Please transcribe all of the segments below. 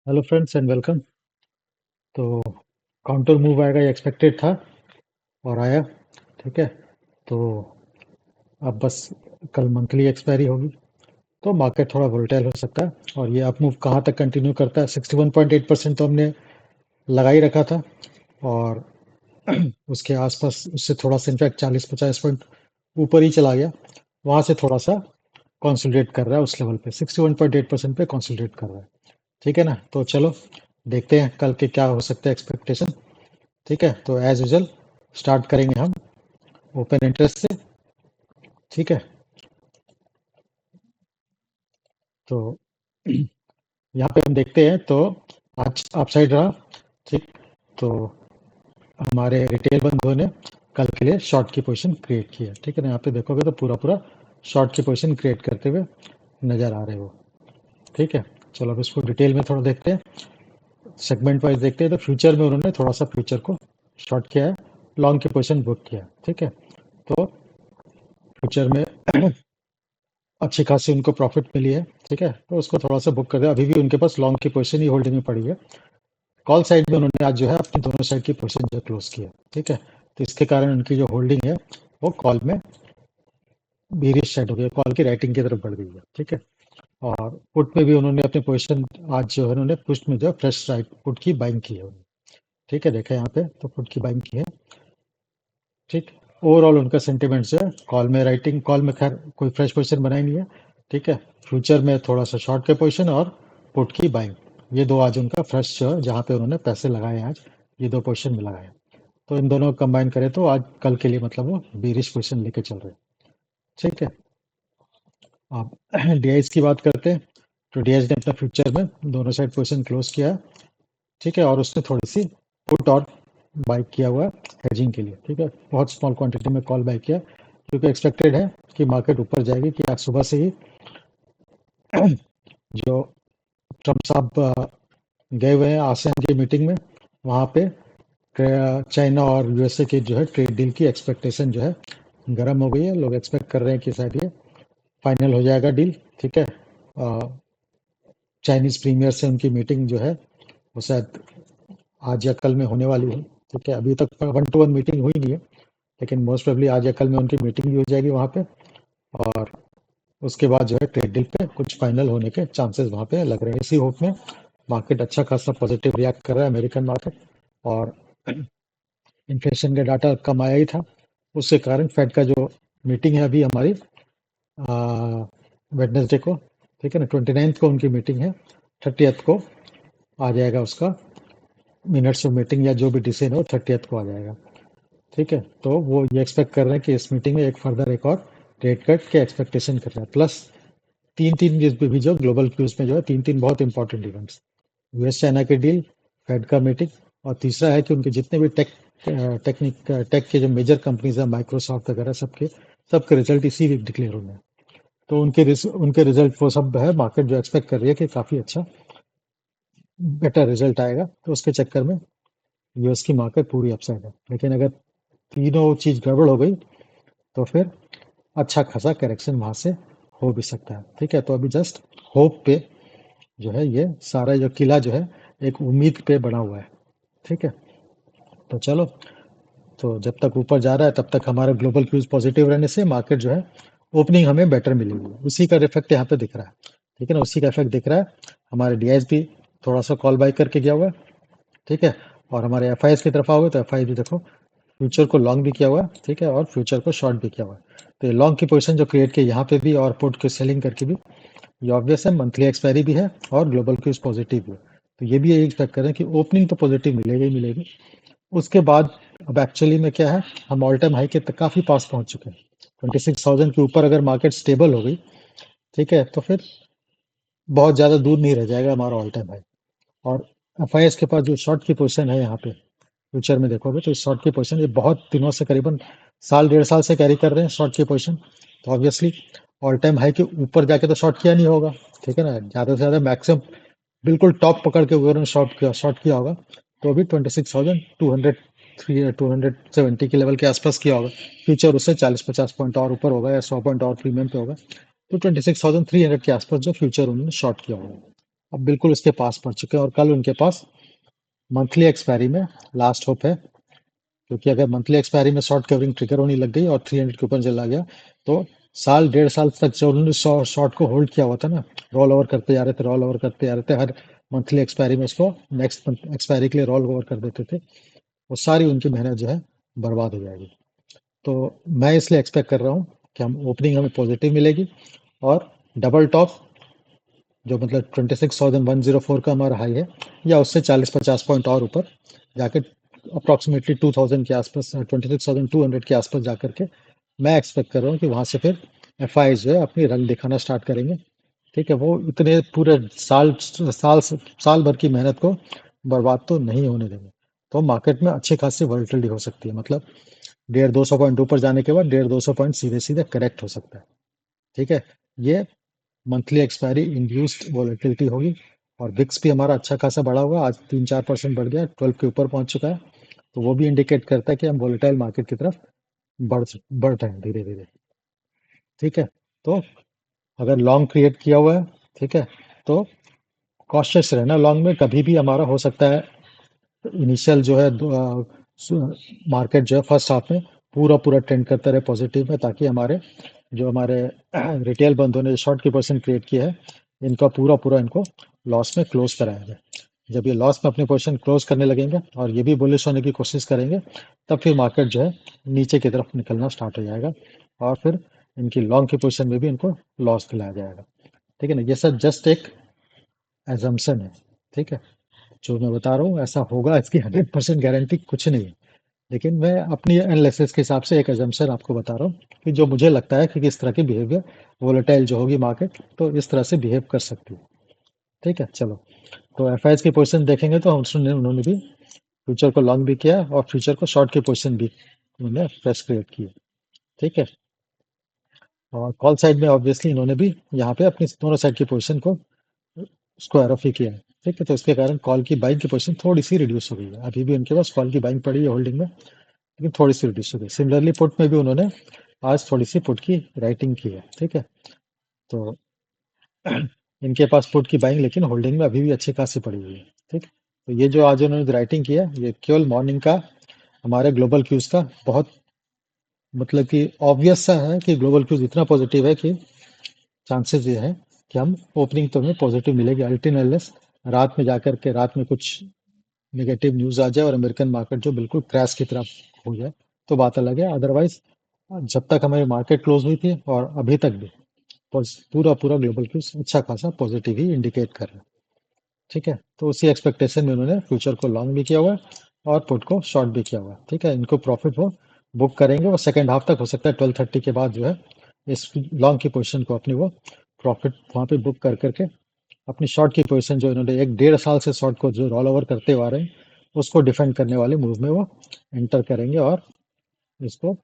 Hello friends and welcome. तो counter move आएगा, ये एक्सपेक्टेड था और आया। ठीक है। तो अब बस कल मंथली एक्सपायरी होगी, तो मार्केट थोड़ा वोलेटाइल हो सकता है। और ये अप मूव कहाँ तक कंटिन्यू करता है, 61.8% तो हमने लगा ही रखा था। और उसके आसपास उससे थोड़ा सा इनफैक्ट 40-50 पॉइंट ऊपर ही चला गया। वहां से थोड़ा सा कंसोलिडेट कर रहा है, उस लेवल पे 61.8% पे कंसोलिडेट कर रहा है। ठीक है ना, तो चलो देखते हैं कल के क्या हो सकता है एक्सपेक्टेशन। ठीक है, तो एज यूजल स्टार्ट करेंगे हम ओपन इंटरेस्ट से। ठीक है। तो यहाँ पे हम देखते हैं तो आज अपसाइड रहा। ठीक। तो हमारे रिटेल बंधुओं ने कल के लिए शॉर्ट की पोजीशन क्रिएट की है। ठीक है ना, यहाँ पे देखोगे तो पूरा पूरा शॉर्ट की पोजीशन क्रिएट करते हुए नजर आ रहे हो। ठीक है। चलो अब इसको डिटेल में थोड़ा देखते हैं, सेगमेंट वाइज देखते हैं। तो फ्यूचर में उन्होंने थोड़ा सा फ्यूचर को शॉर्ट किया है, लॉन्ग की पोजीशन बुक किया है। ठीक है। तो फ्यूचर में अच्छी खासी उनको प्रॉफिट मिली है। ठीक है, तो उसको थोड़ा सा बुक कर दिया। अभी भी उनके पास लॉन्ग की पोजीशन ही होल्डिंग में पड़ी है। कॉल साइड में उन्होंने आज जो है अपनी दोनों साइड की पोजीशन जो क्लोज की है। ठीक है। तो इसके कारण उनकी जो होल्डिंग है वो कॉल में बेरिश साइड हो गई, कॉल की राइटिंग की तरफ बढ़ गई है। ठीक है। और पुट में भी उन्होंने अपनी पोजीशन आज जो है उन्होंने पुट में जो है फ्रेश राइट पुट की बाइंग की है उन्होंने। ठीक है, देखा यहाँ पे तो पुट की बाइंग की है। ठीक। ओवरऑल उनका सेंटिमेंट जो है कॉल में राइटिंग, कॉल में खैर कोई फ्रेश पोजीशन बनाई नहीं है। ठीक है। फ्यूचर में थोड़ा सा शॉर्ट के पोजीशन और पुट की बाइंग, ये दो आज उनका फ्रेश जो है जहाँ पे उन्होंने पैसे लगाए हैं आज, ये दो पोजीशन में लगाए हैं। तो इन दोनों को कंबाइन करें तो आज कल के लिए मतलब वो बेरिश पोजीशन लेके चल रहे हैं। ठीक है। अब डीआईस की बात करते हैं। तो डीआईएस ने अपना फ्यूचर में दोनों साइड पोजीशन क्लोज किया है। ठीक है। और उसने थोड़ी सी पुट और बाई किया हुआ है हेजिंग के लिए। ठीक है, बहुत स्मॉल क्वांटिटी में कॉल बाई किया, क्योंकि एक्सपेक्टेड है कि मार्केट ऊपर जाएगी। कि आज सुबह से ही जो ट्रम्प साहब गए हुए हैं आसियान की मीटिंग में, वहाँ पे चाइना और यूएसए की जो है ट्रेड डील की एक्सपेक्टेशन जो है गर्म हो गई है। लोग एक्सपेक्ट कर रहे हैं कि शायद ये फाइनल हो जाएगा डील। ठीक है। चाइनीज प्रीमियर से उनकी मीटिंग जो है वो शायद आज या कल में होने वाली है। ठीक है, अभी तक 1-to-1 मीटिंग हुई नहीं है, लेकिन मोस्ट प्रोबेबली आज या कल में उनकी मीटिंग भी हो जाएगी वहाँ पे। और उसके बाद जो है ट्रेड डील पे कुछ फाइनल होने के चांसेस वहाँ पे लग रहे हैं। इसी होप में मार्केट अच्छा खासा पॉजिटिव रिएक्ट कर रहा है, अमेरिकन मार्केट। और इन्फ्लेशन का डाटा कम आया ही था, उसके कारण फेड का जो मीटिंग है अभी हमारी वेडनेसडे को, ठीक है ना, 29 को उनकी मीटिंग है, 30th को आ जाएगा उसका मिनट्स ऑफ मीटिंग, या जो भी डिसीजन हो 30th को आ जाएगा। ठीक है, तो वो ये एक्सपेक्ट कर रहे हैं कि इस मीटिंग में एक फर्दर एक और रेट कट के एक्सपेक्टेशन कर रहे हैं। प्लस तीन तीन भी जो ग्लोबल क्यूज में जो है तीन तीन बहुत इंपॉर्टेंट इवेंट्स, यूएस चाइना की डील, फेड का मीटिंग, और तीसरा है कि उनके जितने भी टेक के जो मेजर कंपनीज है, माइक्रोसॉफ्ट वगैरह, सबके रिजल्ट इसी वीक डिक्लेयर होने हैं। तो उनके रिजल्ट वो सब है, मार्केट जो एक्सपेक्ट कर रही है कि काफी अच्छा बेटर रिजल्ट आएगा। तो उसके चक्कर में यूएस की मार्केट पूरी अपसाइड है। लेकिन अगर तीनों चीज गड़बड़ हो गई तो फिर अच्छा खासा करेक्शन वहां से हो भी सकता है। ठीक है, तो अभी जस्ट होप पे जो है ये सारा जो किला जो है एक उम्मीद पे बना हुआ है। ठीक है, तो चलो, तो जब तक ऊपर जा रहा है तब तक हमारा ग्लोबल क्यूज पॉजिटिव रहने से मार्केट जो है ओपनिंग हमें बेटर मिलेगी, उसी का इफेक्ट यहाँ पे दिख रहा है। ठीक है ना, उसी का इफेक्ट दिख रहा है। हमारे डीआईएस भी थोड़ा सा कॉल बाय करके गया हुआ है। ठीक है, और हमारे एफआईएस की तरफ आओगे तो एफआई भी देखो फ्यूचर को लॉन्ग भी किया हुआ है। ठीक है, और फ्यूचर को शॉर्ट भी किया हुआ है। तो ये लॉन्ग की पोजीशन जो क्रिएट की यहाँ पे भी और पुट को सेलिंग करके भी, ये ऑब्वियस है, मंथली एक्सपायरी भी है और ग्लोबल क्यूज पॉजिटिव भी है। तो ये भी यही एक्सपेक्ट करें कि ओपनिंग तो पॉजिटिव मिलेगी ही मिलेगी। उसके बाद अब एक्चुअली में क्या है, हम ऑल टाइम हाई के काफी पास पहुंच चुके हैं। 26,000 के ऊपर अगर मार्केट स्टेबल हो गई, ठीक है, तो फिर बहुत ज्यादा दूर नहीं रह जाएगा हमारा ऑल टाइम हाई। और एफआईएस के पास जो शॉर्ट की पोजीशन है यहाँ पे फ्यूचर में देखोगे तो इस शॉर्ट की पोजीशन ये बहुत दिनों से, करीबन साल 1.5 साल से कैरी कर रहे हैं शॉर्ट की पोजीशन। तो ऑब्वियसली ऑल टाइम हाई के ऊपर जाके तो शॉर्ट किया नहीं होगा। ठीक है ना, ज्यादा से ज्यादा मैक्सिमम बिल्कुल टॉप पकड़ के अगर शॉर्ट किया होगा तो अभी 26,200 270 के लेवल के आसपास किया होगा। फ्यूचर उससे 40-50 पॉइंट और ऊपर होगा या 100 पॉइंट और प्रीमियम पे होगा। तो 26,300 के आसपास जो फ्यूचर उन्होंने शॉर्ट किया होगा। अब बिल्कुल उसके पास पहुंच चुके हैं और कल उनके पास मंथली एक्सपायरी में लास्ट होप है, क्योंकि अगर मंथली एक्सपायरी में शॉर्ट कवरिंग ट्रिगर होने लग गई और 300 के ऊपर चला गया तो साल 1.5 साल तक जो उन्होंने शॉर्ट को होल्ड किया हुआ था ना, रोल ओवर करते जा रहे थे, रोल ओवर करते जा रहे थे, हर मंथली एक्सपायरी में उसको नेक्स्ट मंथ एक्सपायरी के लिए रोल ओवर कर देते थे, वो सारी उनकी मेहनत जो है बर्बाद हो जाएगी। तो मैं इसलिए एक्सपेक्ट कर रहा हूँ कि हम ओपनिंग हमें पॉजिटिव मिलेगी और डबल टॉप जो मतलब 26,104 का हमारा हाई है या उससे 40-50 पॉइंट और ऊपर जाके अप्रॉक्सीमेटली 2000 के आसपास, 26,200 के आसपास जाकर के मैं एक्सपेक्ट कर रहा हूँ कि वहां से फिर एफ आई जो है अपनी रंग दिखाना स्टार्ट करेंगे। ठीक है, वो इतने पूरे साल भर की मेहनत को बर्बाद तो नहीं होने देंगे। तो मार्केट में अच्छी खासी वॉलिटिलिटी हो सकती है, मतलब 150-200 पॉइंट ऊपर जाने के बाद 150-200 पॉइंट सीधे सीधे करेक्ट हो सकता है। ठीक है, ये मंथली एक्सपायरी इंड्यूस्ड वॉलेटिलिटी होगी और विक्स भी हमारा अच्छा खासा बढ़ा हुआ है, आज 3-4% बढ़ गया, 12 के ऊपर पहुंच चुका है। तो वो भी इंडिकेट करता है कि हम वॉलेटाइल मार्केट की तरफ बढ़ बढ़ रहे हैं धीरे धीरे। ठीक है, तो अगर लॉन्ग क्रिएट किया हुआ है, ठीक है, तो कॉशियस रहना लॉन्ग में, कभी भी हमारा हो सकता है इनिशियल जो है मार्केट जो है फर्स्ट हाफ में पूरा पूरा ट्रेंड करता रहे पॉजिटिव में, ताकि हमारे जो हमारे रिटेल बंधुओं ने शॉर्ट की पोजीशन क्रिएट किया है इनका पूरा पूरा इनको लॉस में क्लोज कराया जाए। जब ये लॉस में अपनी पोजीशन क्लोज करने लगेंगे और ये भी बुलिश होने की कोशिश करेंगे, तब फिर मार्केट जो है नीचे की तरफ निकलना स्टार्ट हो जाएगा और फिर इनकी लॉन्ग की पोजीशन में भी इनको लॉस दिलाया जाएगा। ठीक है ना, ये सब जस्ट एक एजम्पशन है। ठीक है, जो मैं बता रहा हूँ ऐसा होगा, इसकी 100% गारंटी कुछ नहीं है, लेकिन मैं अपनी एनालिसिस के हिसाब से एक एजम्पशन आपको बता रहा हूँ कि जो मुझे लगता है कि किस तरह की बिहेवियर वोलेटाइल जो होगी मार्केट तो इस तरह से बिहेव कर सकती है। ठीक है, चलो, तो एफ आई की पोजीशन देखेंगे तो हम उन्होंने भी फ्यूचर को लॉन्ग भी किया और फ्यूचर को शॉर्ट की पोजीशन भी उन्होंने फ्रेश क्रिएट की है। ठीक है, और कॉल साइड में ऑब्वियसली इन्होंने भी यहाँ पे अपनी दोनों साइड की पोजीशन को स्क्वायर ऑफ ही किया है। ठीक है, तो इसके कारण कॉल की बाइंग की पोजीशन थोड़ी सी रिड्यूस हो गई है, अभी भी उनके पास कॉल की बाइंग पड़ी है होल्डिंग में, लेकिन थोड़ी सी रिड्यूस हो गई। सिमिलरली पुट में भी उन्होंने आज थोड़ी सी पुट की राइटिंग की है। ठीक है, तो इनके पास पुट की बाइंग लेकिन होल्डिंग में अभी भी अच्छी खासी पड़ी हुई है। ठीक, तो ये जो आज उन्होंने राइटिंग की है ये केवल मॉर्निंग का हमारे ग्लोबल क्यूज का बहुत मतलब कि ऑब्वियस सा है कि ग्लोबल क्यूज इतना पॉजिटिव है कि चांसेस ये है कि हम ओपनिंग तो हमें पॉजिटिव मिलेगी अल्टरनेटलेस, रात में जाकर के रात में कुछ नेगेटिव न्यूज आ जाए और अमेरिकन मार्केट जो बिल्कुल क्रैश की तरफ हो जाए तो बात अलग है। अदरवाइज जब तक हमारी मार्केट क्लोज हुई थी और अभी तक भी पूरा पूरा ग्लोबल क्यूज अच्छा खासा पॉजिटिव ही इंडिकेट कर रहा है। ठीक है, तो उसी एक्सपेक्टेशन में उन्होंने फ्यूचर को लॉन्ग भी किया हुआ है और पुट को शॉर्ट भी किया हुआ है। ठीक है, इनको प्रॉफिट वो बुक करेंगे और सेकेंड हाफ तक हो सकता है 12:30 के बाद जो है इस लॉन्ग की पोजीशन को अपनी वो प्रॉफिट वहां पे बुक कर करके अपनी शॉर्ट की पोजीशन जो इन्होंने 1-1.5 साल से शॉर्ट को जो रोल ओवर करते हुए आ रहे हैं उसको डिफेंड करने वाले मूव में वो एंटर करेंगे और इसको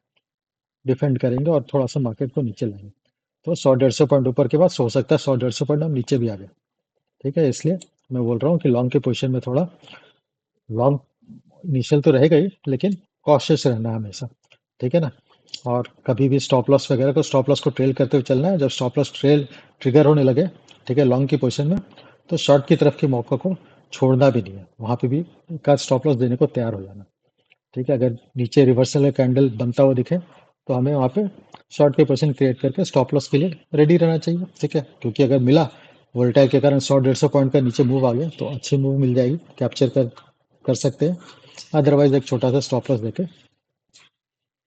डिफेंड करेंगे और थोड़ा सा मार्केट को नीचे लाएंगे। तो 100-150 पॉइंट ऊपर के बाद हो सकता है 100-150 पॉइंट हम नीचे भी आ जाए। ठीक है, इसलिए मैं बोल रहा हूँ कि लॉन्ग की पोजीशन में थोड़ा लॉन्ग इनिशियल तो रहेगा ही, लेकिन कॉशियस रहना है हमेशा। ठीक है ना, और कभी भी स्टॉप लॉस को ट्रेल करते हुए चलना है। जब स्टॉप लॉस ट्रेल ट्रिगर होने लगे, ठीक है, लॉन्ग की पोजीशन में, तो शॉर्ट की तरफ के मौका को छोड़ना भी नहीं है, वहां पे भी एक आध स्टॉप लॉस देने को तैयार हो जाना। ठीक है, अगर नीचे रिवर्सल का कैंडल बनता हुआ दिखे तो हमें वहां पे शॉर्ट की पोजीशन क्रिएट करके स्टॉप लॉस के लिए रेडी रहना चाहिए। ठीक है, क्योंकि अगर मिला वोल्टाइल के कारण 100-150 पॉइंट का नीचे मूव आ गया तो अच्छी मूव मिल जाएगी, कैप्चर कर सकते हैं। अदरवाइज एक छोटा सा स्टॉप लॉस देके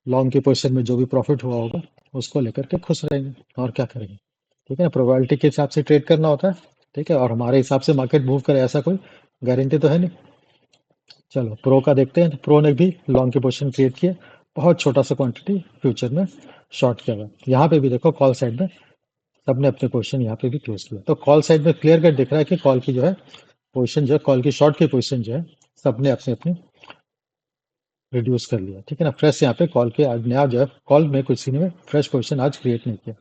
लॉन्ग की पोजीशन में जो भी प्रॉफिट हुआ होगा उसको लेकर के खुश रहेंगे और क्या करेंगे। ठीक है ना, प्रोबेबिलिटी के हिसाब से ट्रेड करना होता है। ठीक है, और हमारे हिसाब से मार्केट मूव करे ऐसा कोई गारंटी तो है नहीं। चलो प्रो का देखते हैं, प्रो ने भी लॉन्ग की पोजीशन क्रिएट की है, बहुत छोटा सा क्वांटिटी फ्यूचर में शॉर्ट किया हुआ है। यहाँ पे भी देखो कॉल साइड में सबने अपने पोजीशन यहाँ पे भी क्लोज किया, तो कॉल साइड में क्लियर कट दिख रहा है कि कॉल की जो है पोजीशन जो है, कॉल की शॉर्ट की पोजीशन जो है सबने अपने अपने रिड्यूस कर लिया। ठीक है ना, फ्रेश यहाँ पे कॉल के आज नया जो है कॉल में किसी ने फ्रेश पोजीशन आज क्रिएट नहीं किया,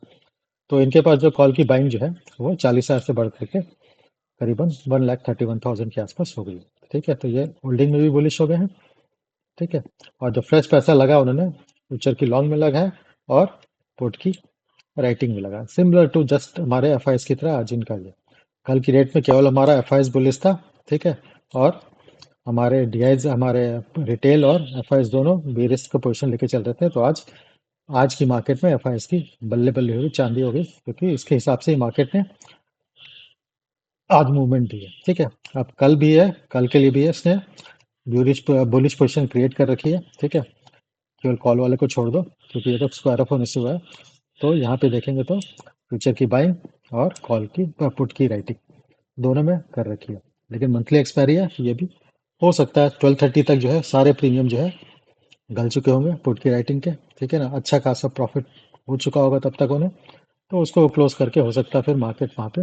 तो इनके पास जो कॉल की बाइंग जो है वो 40,000 से बढ़ करके करीबन 1,31,000 के आसपास हो गई। ठीक है, तो ये होल्डिंग में भी बुलिश हो गए हैं। ठीक है, और जो फ्रेश पैसा लगा उन्होंने फ्यूचर की लॉन्ग में लगा है और पुट की राइटिंग में लगा, सिमिलर टू जस्ट हमारे एफ की तरह आज इनका ये। कल की रेट में केवल हमारा एफआईएस बुलिश था, ठीक है, और हमारे डीआईज, हमारे रिटेल और एफआईएस दोनों बी रिस्क का पोजीशन लेके चल रहे थे। तो आज आज की मार्केट में एफआईएस की बल्ले बल्ले हुई, चांदी हो गई, क्योंकि इसके हिसाब से ही मार्केट ने आज मूवमेंट दी है, ठीक है। अब कल भी है, कल के लिए भी है, इसने ब्यूरिश बुलिश पोजीशन क्रिएट कर रखी है, ठीक है। केवल कॉल वाले को छोड़ दो, क्योंकि ये तो स्क्वायर ऑफ होने से हुआ है। तो यहाँ पे देखेंगे तो फ्यूचर की बाइंग और कॉल की पुट की राइटिंग दोनों में कर रखी है। लेकिन मंथली एक्सपायरी है, ये भी हो सकता है 12:30 तक जो है सारे प्रीमियम जो है गल चुके होंगे पुट की राइटिंग के, ठीक है ना। अच्छा खासा प्रॉफिट हो चुका होगा तब तक उन्हें, तो उसको क्लोज करके हो सकता है फिर मार्केट वहाँ पे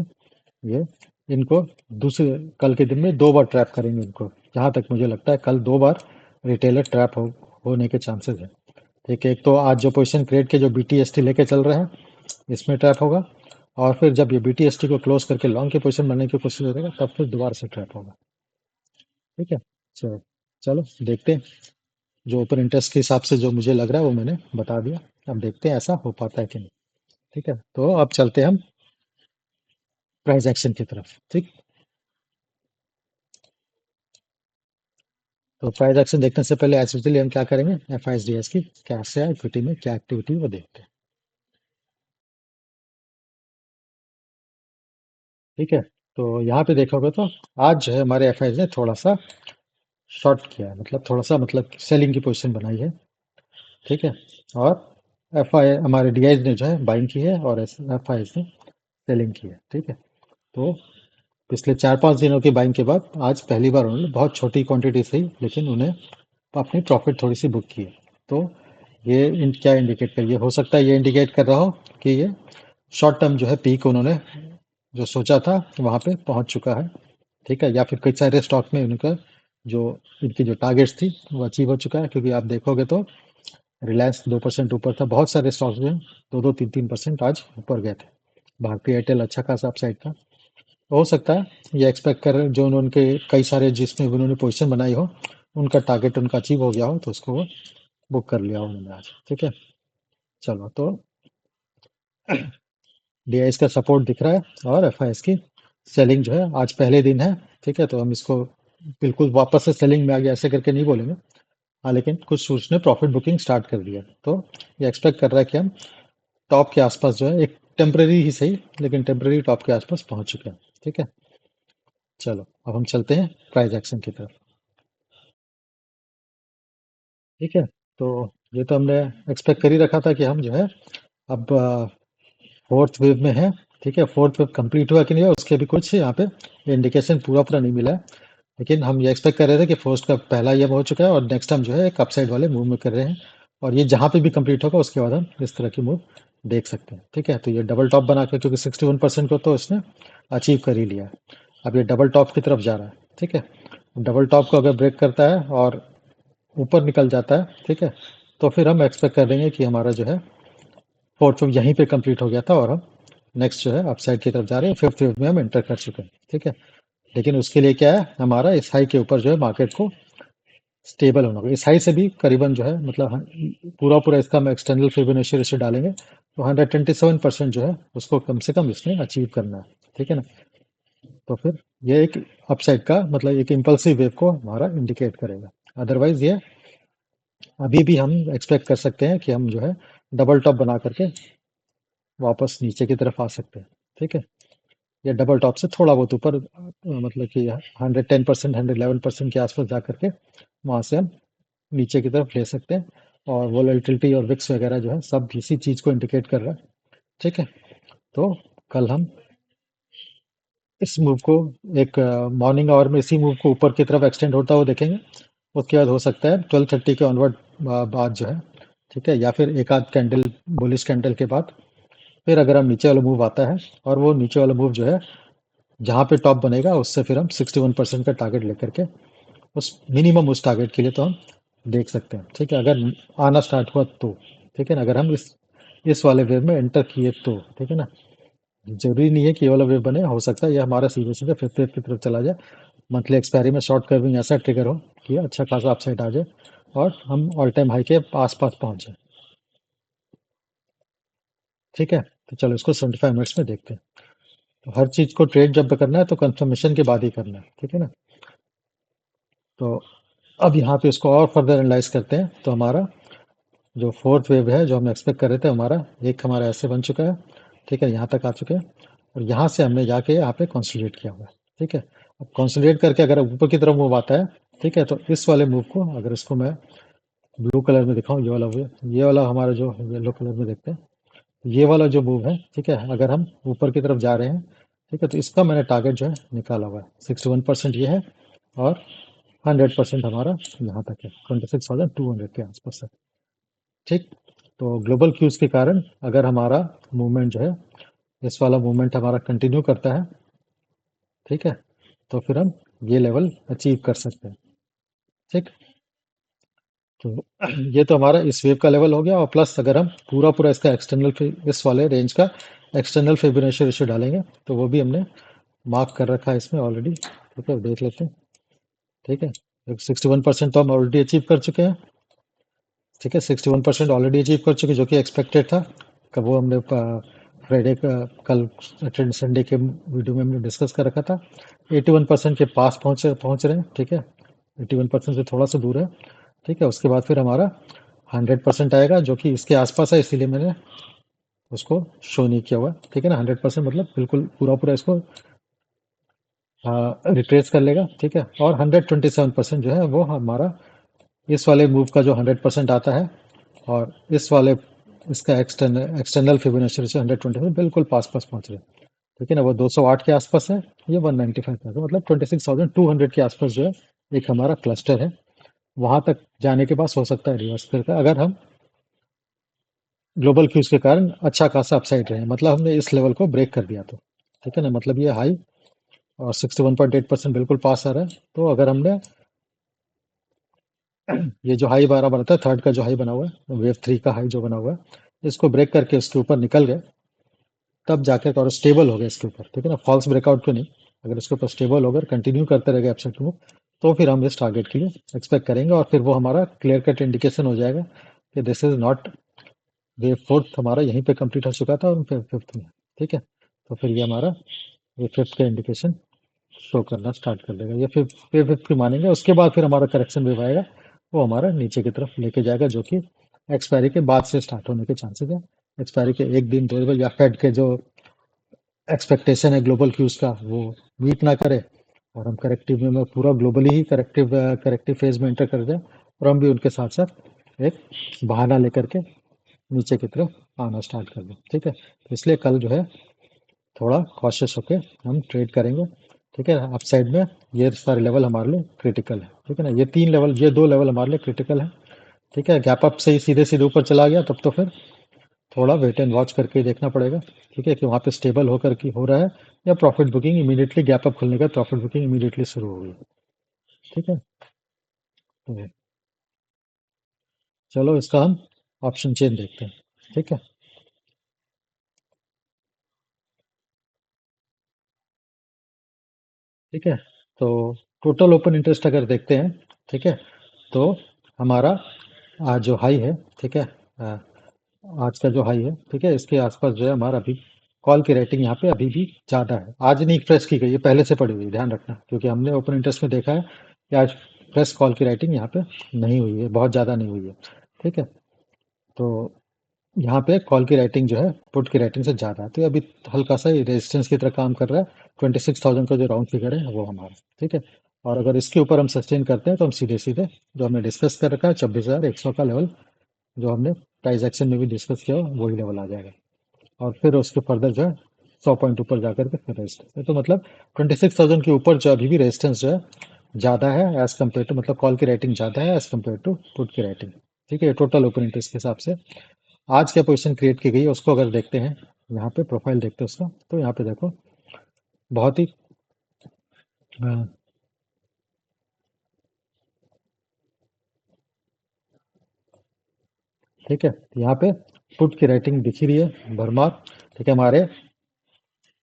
ये इनको दूसरे कल के दिन में 2 बार ट्रैप करेंगे इनको। जहाँ तक मुझे लगता है कल 2 बार रिटेलर ट्रैप होने के चांसेस है, ठीक है। एक तो आज जो पोजीशन क्रिएट के जो बीटीएसटी लेके चल रहे हैं, इसमें ट्रैप होगा, और फिर जब ये बीटीएसटी को क्लोज करके लॉन्ग की पोजीशन बनने की कोशिश करेगा, तब फिर दोबारा से ट्रैप होगा, ठीक है। चलो, चलो देखते हैं। जो ओपन इंटरेस्ट के हिसाब से जो मुझे लग रहा है वो मैंने बता दिया। अब देखते हैं ऐसा हो पाता है कि नहीं, ठीक है। तो अब चलते हैं हम प्राइस एक्शन की तरफ, ठीक। तो प्राइस एक्शन देखने से पहले एज यूजुअली हम क्या करेंगे, एफआईएसडीएस की कैश या इक्विटी में क्या एक्टिविटी वो देखते हैं, ठीक है। तो यहाँ पे देखा होगा तो आज जो है हमारे एफआईएस ने थोड़ा सा शॉर्ट किया है, मतलब थोड़ा सा, मतलब सेलिंग की पोजीशन बनाई है, ठीक है। और एफ आई हमारे डीआई ने जो है बाइंग की है और एफ आई ने सेलिंग की है, ठीक है। तो पिछले 4-5 दिनों की बाइंग के बाद आज पहली बार उन्होंने बहुत छोटी क्वांटिटी सही, लेकिन उन्हें अपनी प्रॉफिट थोड़ी सी बुक की है। तो ये क्या इंडिकेट कर, ये हो सकता है ये इंडिकेट कर रहा हो कि ये शॉर्ट टर्म जो है पीक उन्होंने जो सोचा था वहां पे पहुंच चुका है, ठीक है। या फिर कई सारे स्टॉक में उनका जो इनकी जो टारगेट्स थी वो अचीव हो चुका है, क्योंकि आप देखोगे तो रिलायंस 2% ऊपर था, बहुत सारे स्टॉक्स जो हैं 2-2, 3-3% आज ऊपर गए थे। भारतीय एयरटेल अच्छा खासा अपसाइड था। हो सकता है ये एक्सपेक्ट कर रहे हैं, जो उनके कई सारे जिसमें उन्होंने पोजीशन बनाई हो, उनका टारगेट उनका अचीव हो गया हो, तो उसको वो बुक कर लिया हो उन्होंने आज, ठीक है। चलो, तो डीआईएस का सपोर्ट दिख रहा है और एफआईएस की सेलिंग जो है आज पहले दिन है, ठीक है। तो हम इसको बिल्कुल वापस से सेलिंग में आ गया ऐसे करके नहीं बोलेंगे, हाँ, लेकिन कुछ सूट्स ने प्रॉफिट बुकिंग स्टार्ट कर दिया। तो ये एक्सपेक्ट कर रहा है कि हम टॉप के आसपास जो है, एक टेम्परेरी ही सही, लेकिन टेम्परेरी टॉप के आसपास पहुंच चुके हैं, ठीक है। चलो, अब हम चलते हैं प्राइस एक्शन की तरफ, ठीक है। तो ये तो हमने एक्सपेक्ट कर ही रखा था कि हम जो है अब फोर्थ वेव में है, ठीक है। फोर्थ वेव कंप्लीट हुआ कि नहीं हुआ उसके भी कुछ यहाँ पे इंडिकेशन पूरा पूरा नहीं मिला है, लेकिन हम ये एक्सपेक्ट कर रहे थे कि फर्स्ट का पहला ये हो चुका है और नेक्स्ट हम जो है एक अपसाइड वाले मूव में कर रहे हैं, और ये जहाँ पे भी कंप्लीट होगा उसके बाद हम इस तरह की मूव देख सकते हैं, ठीक है। तो ये डबल टॉप बना के, क्योंकि 61% को तो इसने अचीव कर ही लिया है, अब ये डबल टॉप की तरफ जा रहा है, ठीक है। डबल टॉप को अगर ब्रेक करता है और ऊपर निकल जाता है, ठीक है, तो फिर हम एक्सपेक्ट कर देंगे कि हमारा जो है फोर्थ वेव यहीं पे कंप्लीट हो गया था और हम नेक्स्ट जो है अपसाइड की तरफ जा रहे हैं, फिफ्थ वेव में हम एंटर कर चुके हैं, ठीक है। लेकिन उसके लिए क्या है, हमारा इस हाई के ऊपर जो है मार्केट को स्टेबल होना होगा। इस हाई से भी करीबन जो है, मतलब पूरा पूरा इसका हम एक्सटर्नल फिबोनाची रेशियो डालेंगे तो 127% जो है उसको कम से कम इसने अचीव करना है, ठीक है ना। तो फिर ये एक अपसाइड का, मतलब एक इम्पल्सिव वेव को हमारा इंडिकेट करेगा। अदरवाइज ये अभी भी हम एक्सपेक्ट कर सकते हैं कि हम जो है डबल टॉप बना करके वापस नीचे की तरफ आ सकते हैं, ठीक है। या डबल टॉप से थोड़ा बहुत ऊपर, मतलब कि 110%, 111% के आसपास जा करके वहां से हम नीचे की तरफ ले सकते हैं। और वोलेटिलिटी और विक्स वगैरह जो है सब इसी चीज को इंडिकेट कर रहा है, ठीक है। तो कल हम इस मूव को एक मॉर्निंग आवर में इसी मूव को ऊपर की तरफ एक्सटेंड होता हुआ देखेंगे। उसके बाद हो सकता है 12:30 के ऑनवर्ड बाद जो है, ठीक है, या फिर एक आध कैंडल, बुलिश कैंडल के बाद फिर अगर हम नीचे वाला मूव आता है, और वो नीचे वाला मूव जो है जहाँ पे टॉप बनेगा उससे फिर हम 61% का टारगेट लेकर के उस मिनिमम उस टारगेट के लिए तो हम देख सकते हैं, ठीक है। अगर आना स्टार्ट हुआ तो, ठीक है ना। अगर हम इस वाले वेव में एंटर किए तो, ठीक है ना। जरूरी नहीं है कि ये वाला वेव बने, हो सकता है ये हमारा सीधे सीधे फिफ्थ वेव की तरफ चला जाए। मंथली एक्सपायरी में शॉर्ट कर्विंग ऐसा ट्रिगर हो कि अच्छा खासा अपसाइड आ जाए और हम ऑल टाइम हाई के आसपास पहुंच जाए, ठीक है। तो चलो इसको 75 मिनट्स में देखते हैं। तो हर चीज को ट्रेड जब करना है तो कंफर्मेशन के बाद ही करना है, ठीक है ना। तो अब यहाँ पे इसको और फर्दर एनालाइज करते हैं। तो हमारा जो फोर्थ वेव है जो हम एक्सपेक्ट कर रहे थे, हमारा ऐसे बन चुका है, ठीक है, यहाँ तक आ चुके हैं। और यहाँ से हमने जाके यहाँ पे कंसोलिडेट किया हुआ है, ठीक है। अब कंसोलिडेट करके अगर ऊपर की तरफ मूव आता है, ठीक है, तो इस वाले मूव को अगर इसको मैं ब्लू कलर में दिखाऊं, ये वाला मूव, ये वाला हमारा जो येलो कलर में देखते हैं, ये वाला जो मूव है, ठीक है, अगर हम ऊपर की तरफ जा रहे हैं, ठीक है, तो इसका मैंने टारगेट जो है निकाला हुआ है। 61% ये है और 100% हमारा यहाँ तक है, 26,200 के आसपास है, ठीक। तो ग्लोबल क्यूज के कारण अगर हमारा मूवमेंट जो है, इस वाला मूवमेंट हमारा कंटिन्यू करता है, ठीक है, तो फिर हम ये लेवल अचीव कर सकते हैं, ठीक। तो ये तो हमारा इस वेव का लेवल हो गया। और प्लस अगर हम पूरा पूरा इसका इस वाले रेंज का एक्सटर्नल फिबोनाची रेशियो डालेंगे, तो वो भी हमने मार्क कर रखा है इसमें ऑलरेडी, ठीक है, देख लेते हैं, ठीक है। 61% तो हम ऑलरेडी अचीव कर चुके हैं, ठीक है, 61% ऑलरेडी अचीव कर चुके, जो कि एक्सपेक्टेड था। कब वो हमने फ्राइडे का, कल संडे के वीडियो में हमने डिस्कस कर रखा था। 81% के पास पहुंच रहे हैं, ठीक है, 81% से थोड़ा सा दूर है, ठीक है। उसके बाद फिर हमारा 100% आएगा, जो कि इसके आसपास है, इसीलिए मैंने उसको शो नहीं किया हुआ, ठीक है ना। 100% मतलब बिल्कुल पूरा पूरा इसको रिट्रेस कर लेगा, ठीक है। और 127% जो है वो हमारा इस वाले मूव का जो 100% आता है, और इस वाले इसका एक्सटर्नल फिबोनाची से 120 बिल्कुल पास पास पहुंच रहे हैं, ठीक है ना। वो 208 के आसपास है, ये 195 का है, मतलब 26,200 के आसपास जो है एक हमारा क्लस्टर है। वहां तक जाने के बाद हो सकता है रिवर्स फिर का, अगर हम ग्लोबल क्यूज के कारण अच्छा खासा अपसाइड रहे, मतलब हमने इस लेवल को ब्रेक कर दिया, तो ठीक है ना। मतलब ये हाई और 61.8% बिल्कुल पास आ रहा है। तो अगर हमने ये जो हाई बारह बनता है, थर्ड का जो हाई बना हुआ है, वेव थ्री का हाई जो बना हुआ है, इसको ब्रेक करके उसके ऊपर निकल गए, तब जाकर और स्टेबल हो गए इसके ऊपर, ठीक है ना, फॉल्स ब्रेकआउट को नहीं। अगर इसके ऊपर स्टेबल होकर कंटिन्यू करते रहेगा एब्सेंट मूव, तो फिर हम इस टारगेट के लिए एक्सपेक्ट करेंगे, और फिर वो हमारा क्लियर कट इंडिकेशन हो जाएगा कि this is not wave fourth, हमारा यहीं पे कंप्लीट हो चुका था और फिर फिफ्थ में, ठीक है। तो फिर ये हमारा ये फिफ्थ का इंडिकेशन शो करना स्टार्ट कर देगा। ये फिर फिफ्थ की मानेंगे, उसके बाद फिर हमारा करेक्शन वेव आएगा, वो हमारा नीचे की तरफ लेके जाएगा, जो कि एक्सपायरी के बाद से स्टार्ट होने के चांसेस है। एक्सपायरी के एक दिन दो दिन, या फेड के जो एक्सपेक्टेशन है ग्लोबल क्यूज का वो मीट ना करे, और हम करेक्टिव में पूरा ग्लोबली ही करेक्टिव फेज में एंटर कर जाए, और हम भी उनके साथ साथ एक बहाना लेकर के नीचे की तरफ आना स्टार्ट कर दें, ठीक है। तो इसलिए कल जो है थोड़ा कॉशियस होके हम ट्रेड करेंगे, ठीक है। अप साइड में ये सारे लेवल हमारे लिए क्रिटिकल है, ठीक है ना। ये दो लेवल हमारे लिए क्रिटिकल है, ठीक है। गैप अप से ही सीधे सीधे ऊपर चला गया, तब तो फिर थोड़ा वेट एंड वॉच करके ही देखना पड़ेगा, ठीक है, कि वहाँ पे स्टेबल होकर की हो रहा है, या profit booking immediately gap up खुलने का प्रॉफिट बुकिंग इमीडिएटली शुरू हो गई, ठीक है। तो चलो इसका हम ऑप्शन चेन देखते हैं, ठीक है। ठीक है, तो टोटल ओपन इंटरेस्ट अगर देखते हैं, ठीक है, तो हमारा आज जो हाई है, ठीक है, आ, आज का जो हाई है, ठीक है, इसके आसपास जो है हमारा अभी कॉल की रेटिंग यहाँ पे अभी भी ज़्यादा है। आज नहीं फ्रेश की गई है, पहले से पड़ी हुई है, ध्यान रखना, क्योंकि हमने ओपन इंटरेस्ट में देखा है कि आज फ्रेश कॉल की राइटिंग यहाँ पे नहीं हुई है, बहुत ज़्यादा नहीं हुई है, ठीक है। तो यहाँ पे कॉल की राइटिंग जो है पुट की राइटिंग से ज़्यादा है, तो ये अभी हल्का सा रेजिस्टेंस की तरह काम कर रहा है। 26,000 का जो राउंड फिगर है वो हमारा, ठीक है। और अगर इसके ऊपर हम सस्टेन करते हैं, तो हम सीधे सीधे जो हमने डिस्कस कर रखा है 26,100 का लेवल, जो हमने प्राइस एक्शन में भी डिस्कस किया वही लेवल आ जाएगा। और फिर उसके फर्दर जो है 100 पॉइंट ऊपर जाकर के फिर रेजिस्टेंस है, तो मतलब 26,000 के ऊपर जो अभी भी रेजिस्टेंस जो है ज़्यादा है एज कम्पेयर टू, मतलब कॉल की रेटिंग ज़्यादा है एज कम्पेयर टू पुट की रेटिंग, ठीक है, टोटल ओपन इंटरेस्ट के हिसाब से। आज क्या पोजीशन क्रिएट की गई है उसको अगर देखते हैं, यहाँ पे प्रोफाइल देखते हैं उसका, तो यहाँ पे देखो बहुत ही अ, ठीक है, यहाँ पे पुट की रेटिंग दिख ही रही है भरमार, ठीक है। हमारे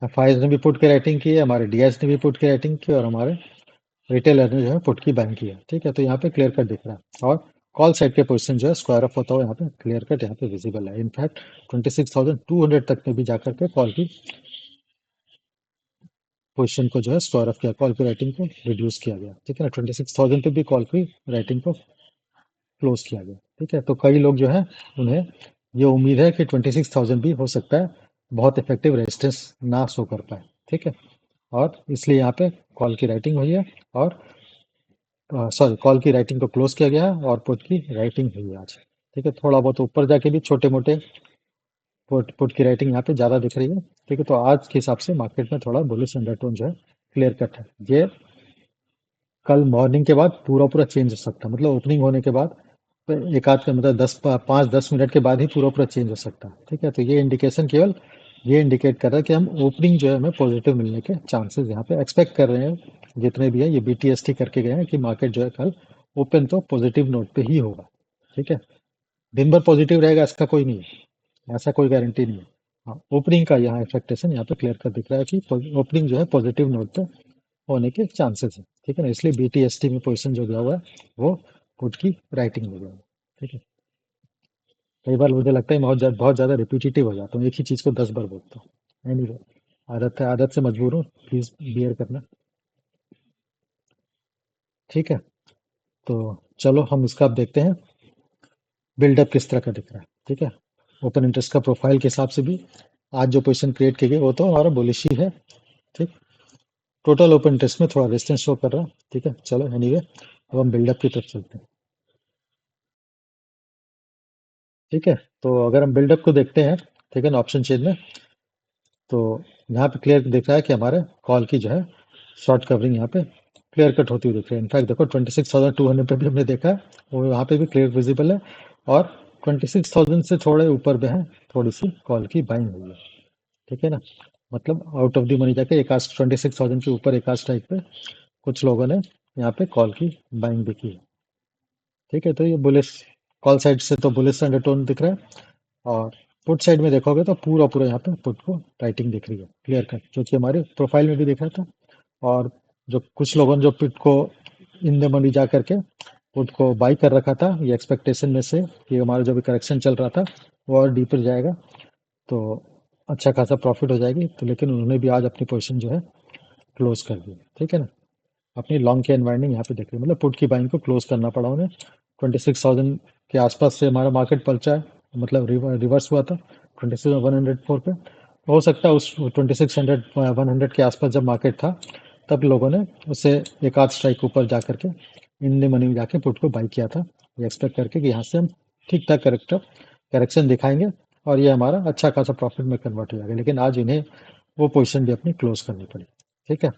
एफआईज ने भी पुट की रेटिंग की है, हमारे डीएस ने भी पुट की रेटिंग की, और हमारे रिटेलर ने जो है पुट की बैंक की है, ठीक है। तो यहाँ पे क्लियर कट दिख रहा है, और कॉल साइड के पोजीशन जो है स्क्वायर ऑफ होता हुआ यहाँ पे क्लियर कट यहाँ पे विजिबल है। इनफैक्ट 26,200 तक में भी जाकर के कॉल की पोजीशन को जो है स्क्वायर ऑफ किया, कॉल की राइटिंग को रिड्यूस किया गया, ठीक है ना। 26,000 पे भी कॉल की राइटिंग को क्लोज किया गया, ठीक है। तो कई लोग जो है उन्हें ये उम्मीद है कि 26,000 भी हो सकता है बहुत इफेक्टिव रेजिस्टेंस ना शो कर पाए, ठीक है। और इसलिए यहाँ पे कॉल की राइटिंग हुई है और सॉरी, कॉल की राइटिंग को क्लोज किया गया है और पुट की राइटिंग हुई है आज, ठीक है। थोड़ा बहुत ऊपर जाके भी छोटे मोटे पुट की राइटिंग यहाँ पे ज़्यादा दिख रही है, ठीक है। तो आज के हिसाब से मार्केट में थोड़ा बुलिश अंडरटोन जो है क्लियर कट है। ये कल मॉर्निंग के बाद पूरा पूरा चेंज हो सकता है, मतलब ओपनिंग होने के बाद तो एक आध का मतलब 5-10 मिनट के बाद ही पूरा पूरा चेंज हो सकता है, ठीक है। तो ये इंडिकेशन केवल ये इंडिकेट कर रहा है कि हम ओपनिंग जो है हमें पॉजिटिव मिलने के चांसेस यहाँ पे एक्सपेक्ट कर रहे हैं। जितने भी है ये BTST करके गए हैं कि मार्केट जो है कल ओपन तो पॉजिटिव नोट पे ही होगा, ठीक है। दिन भर पॉजिटिव रहेगा इसका कोई नहीं है, ऐसा कोई गारंटी नहीं है। हाँ, ओपनिंग का यहाँ एक्सपेक्टेशन यहाँ पे क्लियर कर दिख रहा है कि ओपनिंग जो है पॉजिटिव नोट पे होने के चांसेस है, ठीक है ना। इसलिए BTST में पोजीशन जो दिया हुआ है वो पुट की राइटिंग में गया है, ठीक है। कई बार मुझे लगता है बहुत ज्यादा रिपीटेटिव हो जाता हूँ, एक ही चीज को 10 बार बोलता हूँ। एनीवे, आदत है, आदत से मजबूर हूँ, प्लीज बियर करना, ठीक है। तो चलो हम इसका अब देखते हैं बिल्डअप किस तरह का दिख रहा है, ठीक है। ओपन इंटरेस्ट का प्रोफाइल के हिसाब से भी आज जो पोजीशन क्रिएट की गई वो तो हमारा बुलिश ही है, ठीक। टोटल ओपन इंटरेस्ट में थोड़ा रेजिस्टेंस शो कर रहा है, ठीक है। चलो एनीवे, अब हम बिल्डअप की तरफ चलते हैं, ठीक है। तो अगर हम बिल्डअप को देखते हैं, ठीक है ना, ऑप्शन चेन में, तो यहाँ पे क्लियर दिख रहा है कि हमारे कॉल की जो है शॉर्ट कवरिंग यहाँ पे क्लियर कट होती हुई दिख रही है। इनफैक्ट देखो 26,200 पे भी हमने देखा है, वो वहाँ पे भी क्लियर विजिबल है। और 26,000 से थोड़े ऊपर में है थोड़ी सी कॉल की बाइंग हुई है, ठीक है ना। मतलब आउट ऑफ द मनी जाके एक आज 26,000 के ऊपर एक आज स्ट्राइक पे कुछ लोगों ने यहाँ पे कॉल की बाइंग भी की है, ठीक है। तो ये बुलिश कॉल साइड से तो बुलिश अंडरटोन दिख रहा है। और पुट साइड में देखोगे तो पूरा पूरा यहाँ पे पुट को राइटिंग दिख रही है क्लियर कट, जो कि हमारे प्रोफाइल में भी दिख रहा था। और जो कुछ लोगों ने जो पुट को इन द मनी जा करके पुट को बाई कर रखा था ये एक्सपेक्टेशन में से कि हमारा जो भी करेक्शन चल रहा था वो और डीपर जाएगा तो अच्छा खासा प्रॉफिट हो जाएगी, तो लेकिन उन्होंने भी आज अपनी पोजीशन जो है क्लोज कर दी, ठीक है ना। अपनी लॉन्ग की एनवायरनिंग यहाँ पे देख रही है, मतलब पुट की बाइंग को क्लोज करना पड़ा उन्हें। 26,000 के आसपास से हमारा मार्केट पलटा है, मतलब रिवर्स हुआ था 26,104 पे। हो सकता है उस 26,100 के आसपास जब मार्केट था तब लोगों ने उसे एक आध स्ट्राइक ऊपर जा करके इन द मनी में जाके पुट को बाई किया था, ये एक्सपेक्ट करके कि यहाँ से हम ठीक ठाक करेक्शन दिखाएंगे और ये हमारा अच्छा खासा प्रॉफिट में कन्वर्ट हो जाएगा। लेकिन आज इन्हें वो पोजीशन भी अपनी क्लोज करनी पड़ी, ठीक है।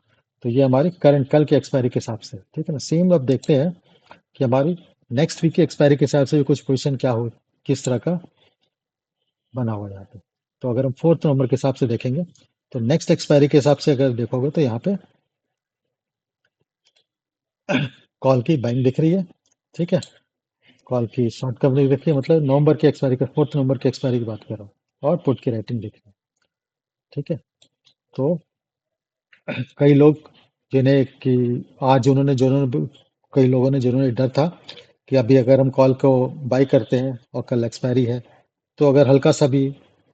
तो ये हमारी करंट कल की एक्सपायरी के हिसाब से, ठीक है ना। सेम अब देखते हैं कि हमारी नेक्स्ट वीक की एक्सपायरी के हिसाब से भी कुछ पोजीशन क्या हो, किस तरह का बना हुआ है यहाँ पे। तो अगर हम 4 नवंबर के हिसाब से देखेंगे तो नेक्स्ट एक्सपायरी के हिसाब से अगर देखोगे तो यहाँ पे कॉल की बाइंग दिख रही है, ठीक है। कॉल की शॉर्ट कवरिंग दिख रही है, मतलब नवंबर की एक्सपायरी का 4 नवंबर की एक्सपायरी की बात कर रहा हूँ। और पुट की राइटिंग दिख रही है, ठीक है। तो कई लोग जिन्हें कि आज उन्होंने जिन्होंने कई लोगों ने जिन्होंने डर था कि अभी अगर हम कॉल को बाई करते हैं और कल एक्सपायरी है तो अगर हल्का सा भी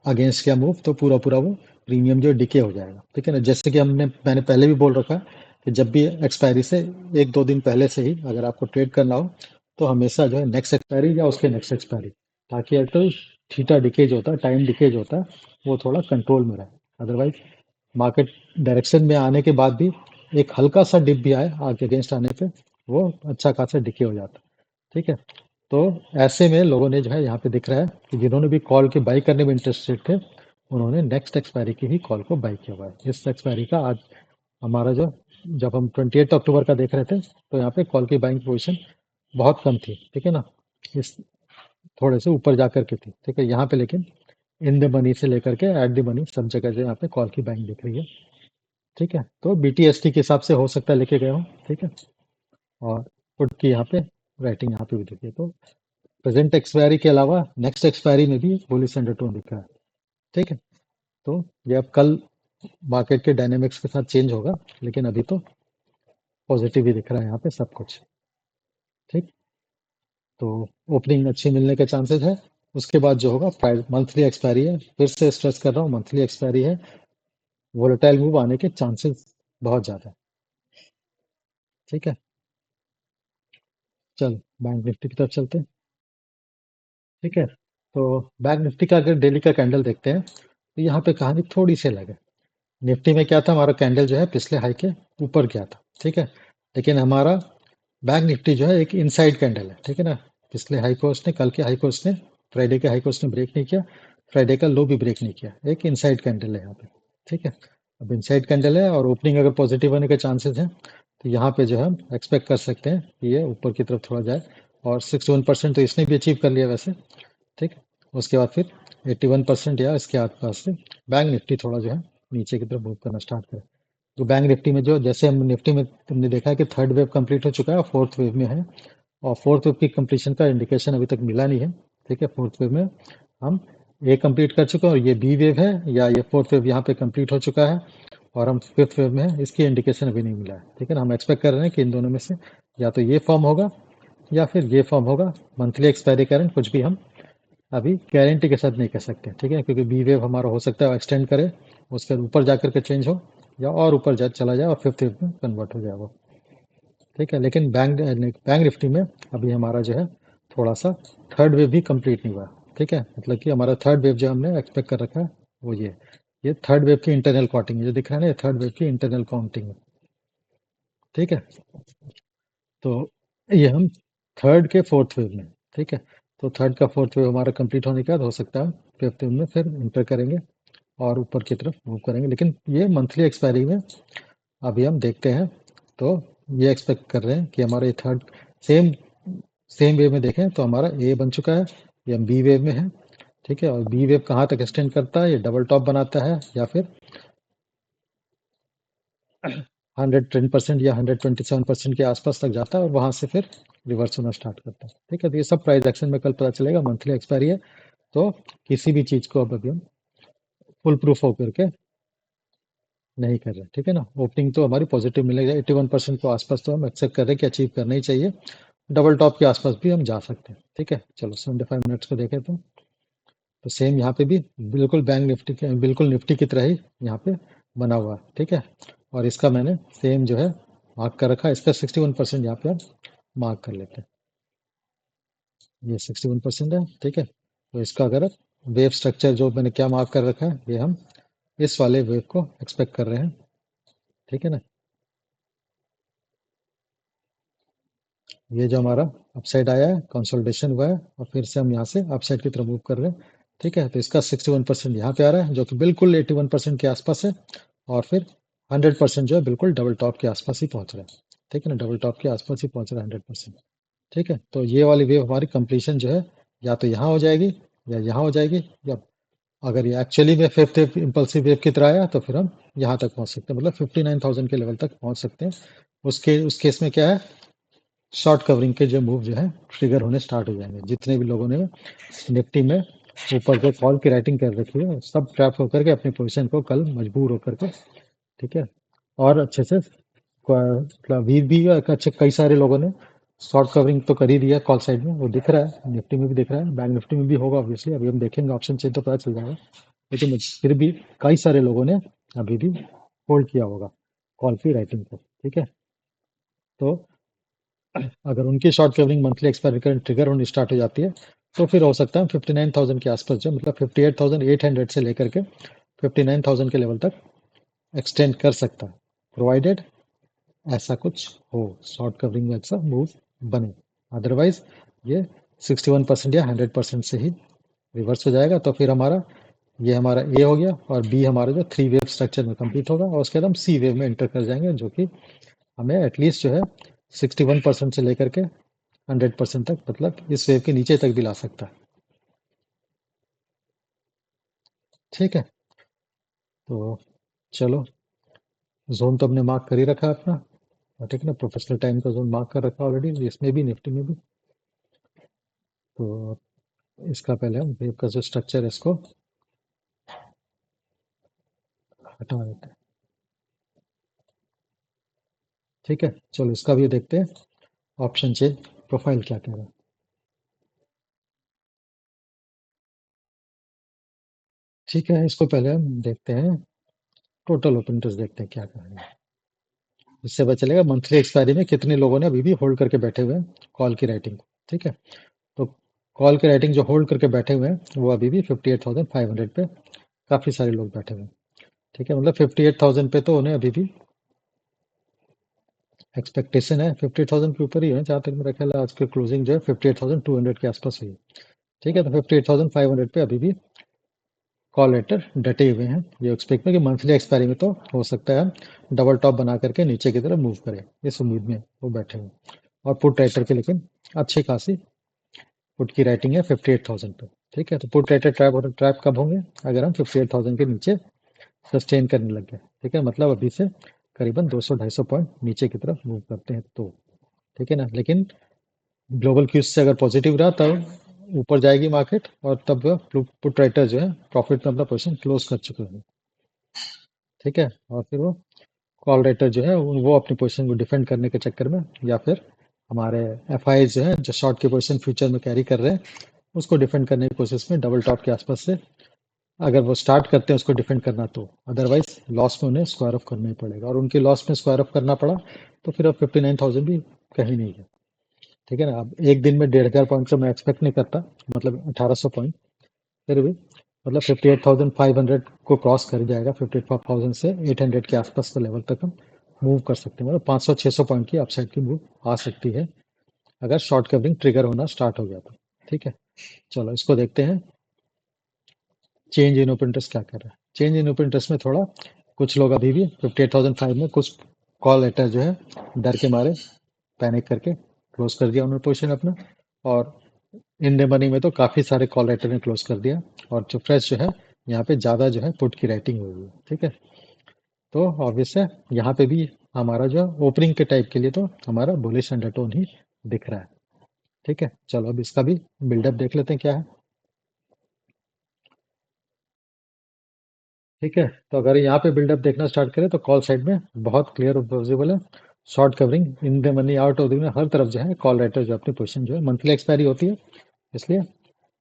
अगेंस्ट किया मूव तो पूरा पूरा वो प्रीमियम जो डिके हो जाएगा, ठीक है ना। जैसे कि मैंने पहले भी बोल रखा है कि जब भी एक्सपायरी से 1-2 दिन पहले से ही अगर आपको ट्रेड करना हो तो हमेशा जो है नेक्स्ट एक्सपायरी या उसके नेक्स्ट एक्सपायरी, ताकि एक तो थीटा डिकेज होता है, टाइम डिकेज होता है, वो थोड़ा कंट्रोल में रहे। अदरवाइज मार्केट डायरेक्शन में आने के बाद भी एक हल्का सा डिप भी आए आगे अगेंस्ट आने पे वो अच्छा खासा डिके हो जाता है, ठीक है। तो ऐसे में लोगों ने जो है यहाँ पे दिख रहा है कि जिन्होंने भी कॉल के बाई करने में इंटरेस्टेड थे उन्होंने नेक्स्ट एक्सपायरी की ही कॉल को बाई किया हुआ है। इस एक्सपायरी का आज हमारा जो जब हम 28 अक्टूबर का देख रहे थे तो यहाँ पे कॉल की बाइंग पोजीशन बहुत कम थी, ठीक है ना। इस थोड़े से ऊपर जा करके थी, ठीक है। यहाँ पे लेकिन इन द मनी से लेकर के एट द मनी सब जगह जो यहाँ पे कॉल की बाइंग दिख रही है, ठीक है। तो BTST के हिसाब से हो सकता है लेके गए हो, ठीक है। और पुट की यहाँ पे राइटिंग यहाँ पे भी देखिए तो प्रेजेंट एक्सपायरी के अलावा नेक्स्ट एक्सपायरी में भी बुलिश अंडरटोन दिख रहा है, ठीक है। तो ये अब कल मार्केट के डायनेमिक्स के साथ चेंज होगा, लेकिन अभी तो पॉजिटिव ही दिख रहा है यहाँ पे सब कुछ, ठीक। तो ओपनिंग अच्छी मिलने के चांसेस है। उसके बाद जो होगा मंथली एक्सपायरी है, फिर से स्ट्रेस कर रहा हूँ मंथली एक्सपायरी है, वोलेटाइल मूव आने के चांसेस बहुत ज़्यादा। ठीक है, चल बैंक निफ्टी की तरफ चलते हैं। ठीक है, तो बैंक निफ्टी का अगर डेली का कैंडल देखते हैं तो यहाँ पे कहानी थोड़ी सी अलग है। निफ्टी में क्या था, हमारा कैंडल जो है पिछले हाई के ऊपर गया था। ठीक है, लेकिन हमारा बैंक निफ्टी जो है एक इनसाइड कैंडल है। ठीक है ना, पिछले हाई को उसने, कल के हाई को उसने, फ्राइडे के हाई को उसने ब्रेक नहीं किया, फ्राइडे का लो भी ब्रेक नहीं किया, एक इनसाइड कैंडल है यहाँ पे। ठीक है, अब इनसाइड कैंडल है और ओपनिंग अगर पॉजिटिव होने के चांसेस हैं तो यहाँ पे जो है हम एक्सपेक्ट कर सकते हैं कि ये ऊपर की तरफ थोड़ा जाए। और 61% तो इसने भी अचीव कर लिया वैसे। ठीक, उसके बाद फिर 81% या इसके आसपास से बैंक निफ्टी थोड़ा जो है नीचे की तरफ मूव करना स्टार्ट करे। तो बैंक निफ्टी में जो, जैसे हम निफ्टी में तुमने देखा है कि थर्ड वेव कंप्लीट हो चुका है और फोर्थ वेव में है, और फोर्थ वेव की कंप्लीशन का इंडिकेशन अभी तक मिला नहीं है। ठीक है, फोर्थ वेव में हम ए कंप्लीट कर चुके हैं और ये बी वेव है, या ये फोर्थ वेव यहाँ पे कंप्लीट हो चुका है और हम फिफ्थ वेव में है, इसकी इंडिकेशन अभी नहीं मिला है। ठीक है ना, हम एक्सपेक्ट कर रहे हैं कि इन दोनों में से या तो ये फॉर्म होगा या फिर ये फॉर्म होगा। मंथली एक्सपायरी करंट कुछ भी हम अभी गारंटी के साथ नहीं कह सकते। ठीक है, क्योंकि बी वेव हमारा हो सकता है एक्सटेंड करे, उसके बाद ऊपर जाकर के चेंज हो, या और ऊपर जा चला जाए और फिफ्थ वेव में कन्वर्ट हो जाए वो। ठीक है, लेकिन बैंक निफ्टी में अभी हमारा जो है थोड़ा सा थर्ड वेव भी कंप्लीट नहीं हुआ। ठीक है, मतलब कि हमारा थर्ड वेव जो हमने एक्सपेक्ट कर रखा है वो ये थर्ड वेव की इंटरनल काउंटिंग है, जो दिख रहा है ना, ये थर्ड वेव की इंटरनल काउंटिंग है। ठीक है, तो ये हम थर्ड के फोर्थ वेव में। ठीक है, तो थर्ड का फोर्थ वेव हमारा कंप्लीट होने के बाद हो सकता है फिफ्थ वेव में फिर इंटर करेंगे और ऊपर की तरफ मूव करेंगे। लेकिन ये मंथली एक्सपायरी में अभी हम देखते हैं, तो ये एक्सपेक्ट कर रहे हैं कि हमारा ये थर्ड सेम सेम वे में देखें तो हमारा ए बन चुका है, ये हम बी वेव में है। ठीक है, और बी वेव कहाँ तक एक्सटेंड करता है, ये डबल टॉप बनाता है या फिर 110% या 127% के आसपास तक जाता है और वहां से फिर रिवर्स होना स्टार्ट करता है। ठीक है, तो ये सब प्राइस एक्शन में कल पता चलेगा, मंथली एक्सपायरी है, तो किसी भी चीज को अब अभी हम फुल प्रूफ होकर के नहीं कर रहे। ठीक है ना, ओपनिंग तो हमारी पॉजिटिव मिलेगा, 81% के आसपास तो हम एक्सेप्ट कर रहे हैं कि अचीव करना ही चाहिए। डबल टॉप के आसपास भी हम जा सकते हैं। ठीक है, चलो 75 मिनट्स को देखें तो सेम यहाँ पे भी बिल्कुल बैंक निफ्टी के बिल्कुल निफ्टी की तरह ही यहाँ पे बना हुआ है। ठीक है, और इसका मैंने सेम जो है मार्क कर रखा है, इसका 61% यहाँ पे हम मार्क कर लेते हैं। ये 61% है। ठीक है, तो इसका अगर वेव स्ट्रक्चर जो मैंने क्या मार्क कर रखा है, ये हम इस वाले वेव को एक्सपेक्ट कर रहे हैं। ठीक है ना, ये जो हमारा अपसाइड आया है, कंसोलिडेशन हुआ है और फिर से हम यहाँ से अपसाइड की तरफ मूव कर रहे हैं। ठीक है, तो इसका 61% यहाँ पे आ रहा है, जो कि बिल्कुल 81% के आसपास है, और फिर 100% जो है बिल्कुल डबल टॉप के आसपास ही पहुंच रहा है। ठीक है ना, डबल टॉप के आसपास ही पहुंच रहा है 100%। ठीक है, तो ये वाली वेव हमारी कंप्लीशन जो है या तो यहाँ हो जाएगी या यहाँ हो जाएगी, या अगर ये एक्चुअली में फिफ्थ इम्पल्सिव वेव की तरह आया तो फिर हम यहाँ तक पहुंच सकते हैं, मतलब 59,000 के लेवल तक पहुंच सकते हैं। उस केस में क्या है, शॉर्ट कवरिंग के जो मूव जो है ट्रिगर होने स्टार्ट हो जाएंगे। जितने भी लोगों ने निफ्टी में ऊपर के कॉल की राइटिंग कर रखी है, सब ट्रैप होकर के अपनी पोजीशन को कल मजबूर होकर के, ठीक है, और अच्छे से मतलब वीक भी अच्छे कई सारे लोगों ने शॉर्ट कवरिंग तो कर ही दिया कॉल साइड में, वो दिख रहा है, निफ्टी में भी दिख रहा है, बैंक निफ्टी में भी होगा ऑब्वियसली, अभी हम देखेंगे ऑप्शन चेन तो पता चल जाएगा। लेकिन फिर भी कई सारे लोगों ने अभी भी होल्ड किया होगा कॉल की राइटिंग को। ठीक है, तो अगर उनकी short covering monthly expiry current trigger होनी स्टार्ट हो जाती है तो फिर हो सकता है 59,000 के आसपास, जो मतलब 58,800 से लेकर के 59,000 के लेवल तक एक्सटेंड कर सकता है, प्रोवाइडेड ऐसा कुछ हो, शॉर्ट कवरिंग में ऐसा मूव बने। अदरवाइज ये 61% या 100% से ही रिवर्स हो जाएगा। तो फिर हमारा ए हो गया और बी हमारा जो थ्री वेव स्ट्रक्चर में कंप्लीट होगा, और उसके बाद हम सी वेव में एंटर कर जाएंगे, जो कि हमें एटलीस्ट जो है 61% से लेकर के 100% तक, मतलब इस वेव के नीचे तक भी ला सकता है। ठीक है, तो चलो, जोन तो हमने मार्क कर ही रखा है अपना, और ठीक है ना, प्रोफेशनल टाइम का जोन मार्क कर रखा ऑलरेडी, इसमें भी निफ्टी में भी। तो इसका पहले हम वेव का जो स्ट्रक्चर है इसको हटा देते हैं। ठीक है, चलो इसका भी देखते हैं ऑप्शन चेन प्रोफाइल क्या कह रहा है। ठीक है, इसको पहले हम देखते हैं, टोटल ओपन इंटरेस्ट देखते हैं क्या कह रहा है। इससे पता चलेगा मंथली एक्सपायरी में कितने लोगों ने अभी भी होल्ड करके बैठे हुए हैं कॉल की राइटिंग को। ठीक है, तो कॉल की राइटिंग जो होल्ड करके बैठे हुए हैं वो अभी भी 58,500 पे काफ़ी सारे लोग बैठे हुए हैं। ठीक है, मतलब 58,000 पे तो उन्हें अभी भी एक्सपेक्टेशन है, 58,000 के ऊपर ही है जहाँ तक मेरा ख्याल है। आज की क्लोजिंग जो है 58,200 के आसपास हुई है। ठीक है, तो 58,500 पे अभी भी कॉल लेटर डटे हुए हैं। ये एक्सपेक्ट में कि मंथली एक्सपायरी में तो हो सकता है डबल टॉप बना करके नीचे की तरफ मूव करे, इस उम्मीद में वो बैठे हुए हैं। और पुट राइटर की लेकिन अच्छी खासी पुट की राइटिंग है 58,000 पे। ठीक है, तो पुट राइटर ट्रैप और ट्रैप कब होंगे? अगर हम 58,000 के नीचे सस्टेन करने लग गए। ठीक है, मतलब अभी से करीबन 200-250 पॉइंट नीचे की तरफ मूव करते हैं तो। ठीक है ना, लेकिन ग्लोबल क्यूज से अगर पॉजिटिव रहा तब ऊपर जाएगी मार्केट, और तब पुट राइटर जो है प्रॉफिट में अपना पोजीशन क्लोज कर चुके हैं। ठीक है, और फिर वो कॉल राइटर जो है वो अपनी पोजीशन को डिफेंड करने के चक्कर में, या फिर हमारे एफ आई जो है जो शॉर्ट की पोजीशन फ्यूचर में कैरी कर रहे हैं उसको डिफेंड करने की कोशिश में डबल टॉप के आसपास से अगर वो स्टार्ट करते हैं उसको डिफेंड करना, तो अदरवाइज लॉस में उन्हें स्क्वायर ऑफ करना ही पड़ेगा, और उनकी लॉस में स्क्वायर ऑफ करना पड़ा तो फिर अब 59,000 भी कहीं नहीं है। ठीक है ना, अब एक दिन में 1,500 पॉइंट तो मैं एक्सपेक्ट नहीं करता, मतलब 1,800 पॉइंट फिर भी, मतलब 58,500 को क्रॉस कर जाएगा। 58,000 से 800 के आसपास का लेवल तक हम मूव कर सकते हैं, मतलब 500-600 पॉइंट की अपसाइड की मूव आ सकती है अगर शॉर्ट कवरिंग ट्रिगर होना स्टार्ट हो गया तो। ठीक है, चलो इसको देखते हैं चेंज इन ओपन इंटरेस्ट क्या कर रहा है। चेंज इन ओपन इंटरेस्ट में थोड़ा कुछ लोग अभी भी 58,500 में कुछ कॉल लेटर जो है डर के मारे पैनिक करके क्लोज कर दिया उन्होंने पोजिशन अपना, और इन द मनी में तो काफ़ी सारे कॉल राइटर ने क्लोज कर दिया, और जो फ्रेश जो है यहाँ पे ज़्यादा जो है पुट की राइटिंग हुई है। ठीक है, तो ऑब्वियस है यहाँ पे भी हमारा जो ओपनिंग के टाइप के लिए तो हमारा बुलिश अंडरटोन ही दिख रहा है। ठीक है, चलो अब इसका भी बिल्डअप देख लेते हैं क्या है। ठीक है, तो अगर यहाँ पे बिल्डअप देखना स्टार्ट करें तो कॉल साइड में बहुत क्लियर विजिबल है short covering in the money out of the money, हर तरफ जो है कॉल राइटर जो अपनी पोजीशन जो है मंथली एक्सपायरी होती है, इसलिए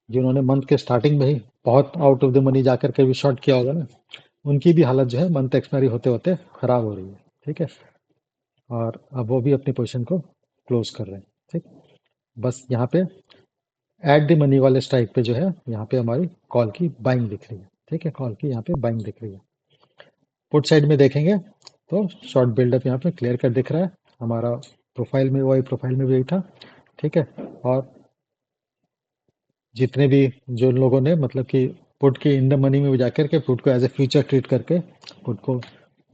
जिन्होंने मंथ के स्टार्टिंग में ही बहुत आउट ऑफ द मनी जाकर के भी शॉर्ट किया होगा ना, उनकी भी हालत जो है मंथ एक्सपायरी होते होते खराब हो रही है। ठीक है, और अब वो भी अपनी पोजीशन को क्लोज कर रहे हैं। ठीक, बस यहाँ पे एट द मनी वाले स्ट्राइक पे जो है यहाँ पे हमारी कॉल की बाइंग दिख रही है। ठीक है, कॉल की यहाँ पे बाइंग दिख रही है। पुट साइड में देखेंगे तो शॉर्ट बिल्डअप यहाँ पे क्लियर कर दिख रहा है, हमारा प्रोफाइल में वही प्रोफाइल में भी यही था। ठीक है, और जितने भी जो लोगों ने मतलब कि पुट की इन द मनी में जाकर के पुट को एज ए फ्यूचर ट्रीट करके पुट को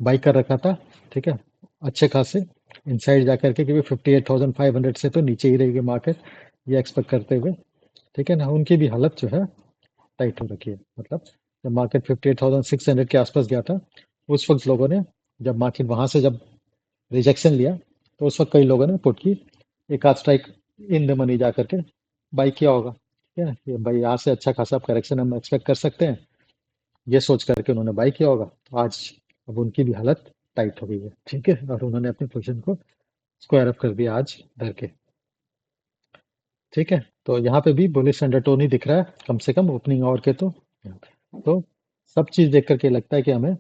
बाई कर रखा था। ठीक है, अच्छे खासे इनसाइड जाकर के, क्योंकि 58,500 से तो नीचे ही रहेगी मार्केट ये एक्सपेक्ट करते हुए। ठीक है ना, उनकी भी हालत जो है टाइट हो रखी है, मतलब जब मार्केट 58,600 के आसपास गया था उस वक्त लोगों ने, जब मार्केट वहां से जब रिजेक्शन लिया तो उस वक्त कई लोगों ने पुट की एक आध स्ट्राइक इन द मनी जा करके बाई किया होगा। ठीक है ना, कि भाई यहाँ से अच्छा खासा करेक्शन हम एक्सपेक्ट कर सकते हैं, ये सोच करके उन्होंने बाई किया होगा। तो आज अब उनकी भी हालत टाइट हो गई है। ठीक है, और उन्होंने अपनी पोजीशन को स्क्वायर अप कर दिया आज डर के। ठीक है, तो यहाँ पे भी बुलिश अंडरटोन ही दिख रहा है कम से कम ओपनिंग आवर के तो सब चीज देख करके लगता है कि हमें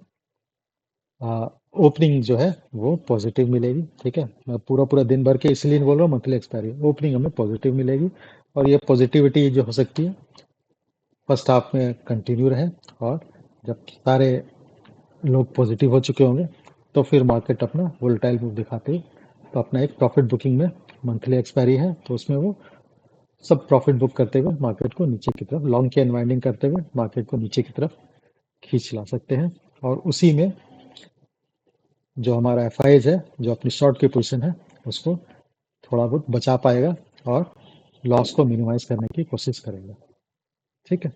ओपनिंग जो है वो पॉजिटिव मिलेगी। ठीक है, मैं पूरा पूरा दिन भर के इसलिए नहीं बोल रहा हूँ, मंथली एक्सपायरी ओपनिंग हमें पॉजिटिव मिलेगी, और ये पॉजिटिविटी जो हो सकती है फर्स्ट हाफ में कंटिन्यू रहे, और जब सारे लोग पॉजिटिव हो चुके होंगे तो फिर मार्केट अपना वोलेटाइल मूव दिखाते ही तो अपना एक प्रॉफिट बुकिंग में मंथली एक्सपायरी है तो उसमें वो सब प्रॉफिट बुक करते हुए मार्केट को नीचे की तरफ लॉन्ग की अनवाइंडिंग करते हुए मार्केट को नीचे की तरफ खींच ला सकते हैं, और उसी में जो हमारा एफ है जो अपनी शॉर्ट की पोजीशन है उसको थोड़ा बहुत बचा पाएगा और लॉस को मिनिमाइज करने की कोशिश करेगा। ठीक है,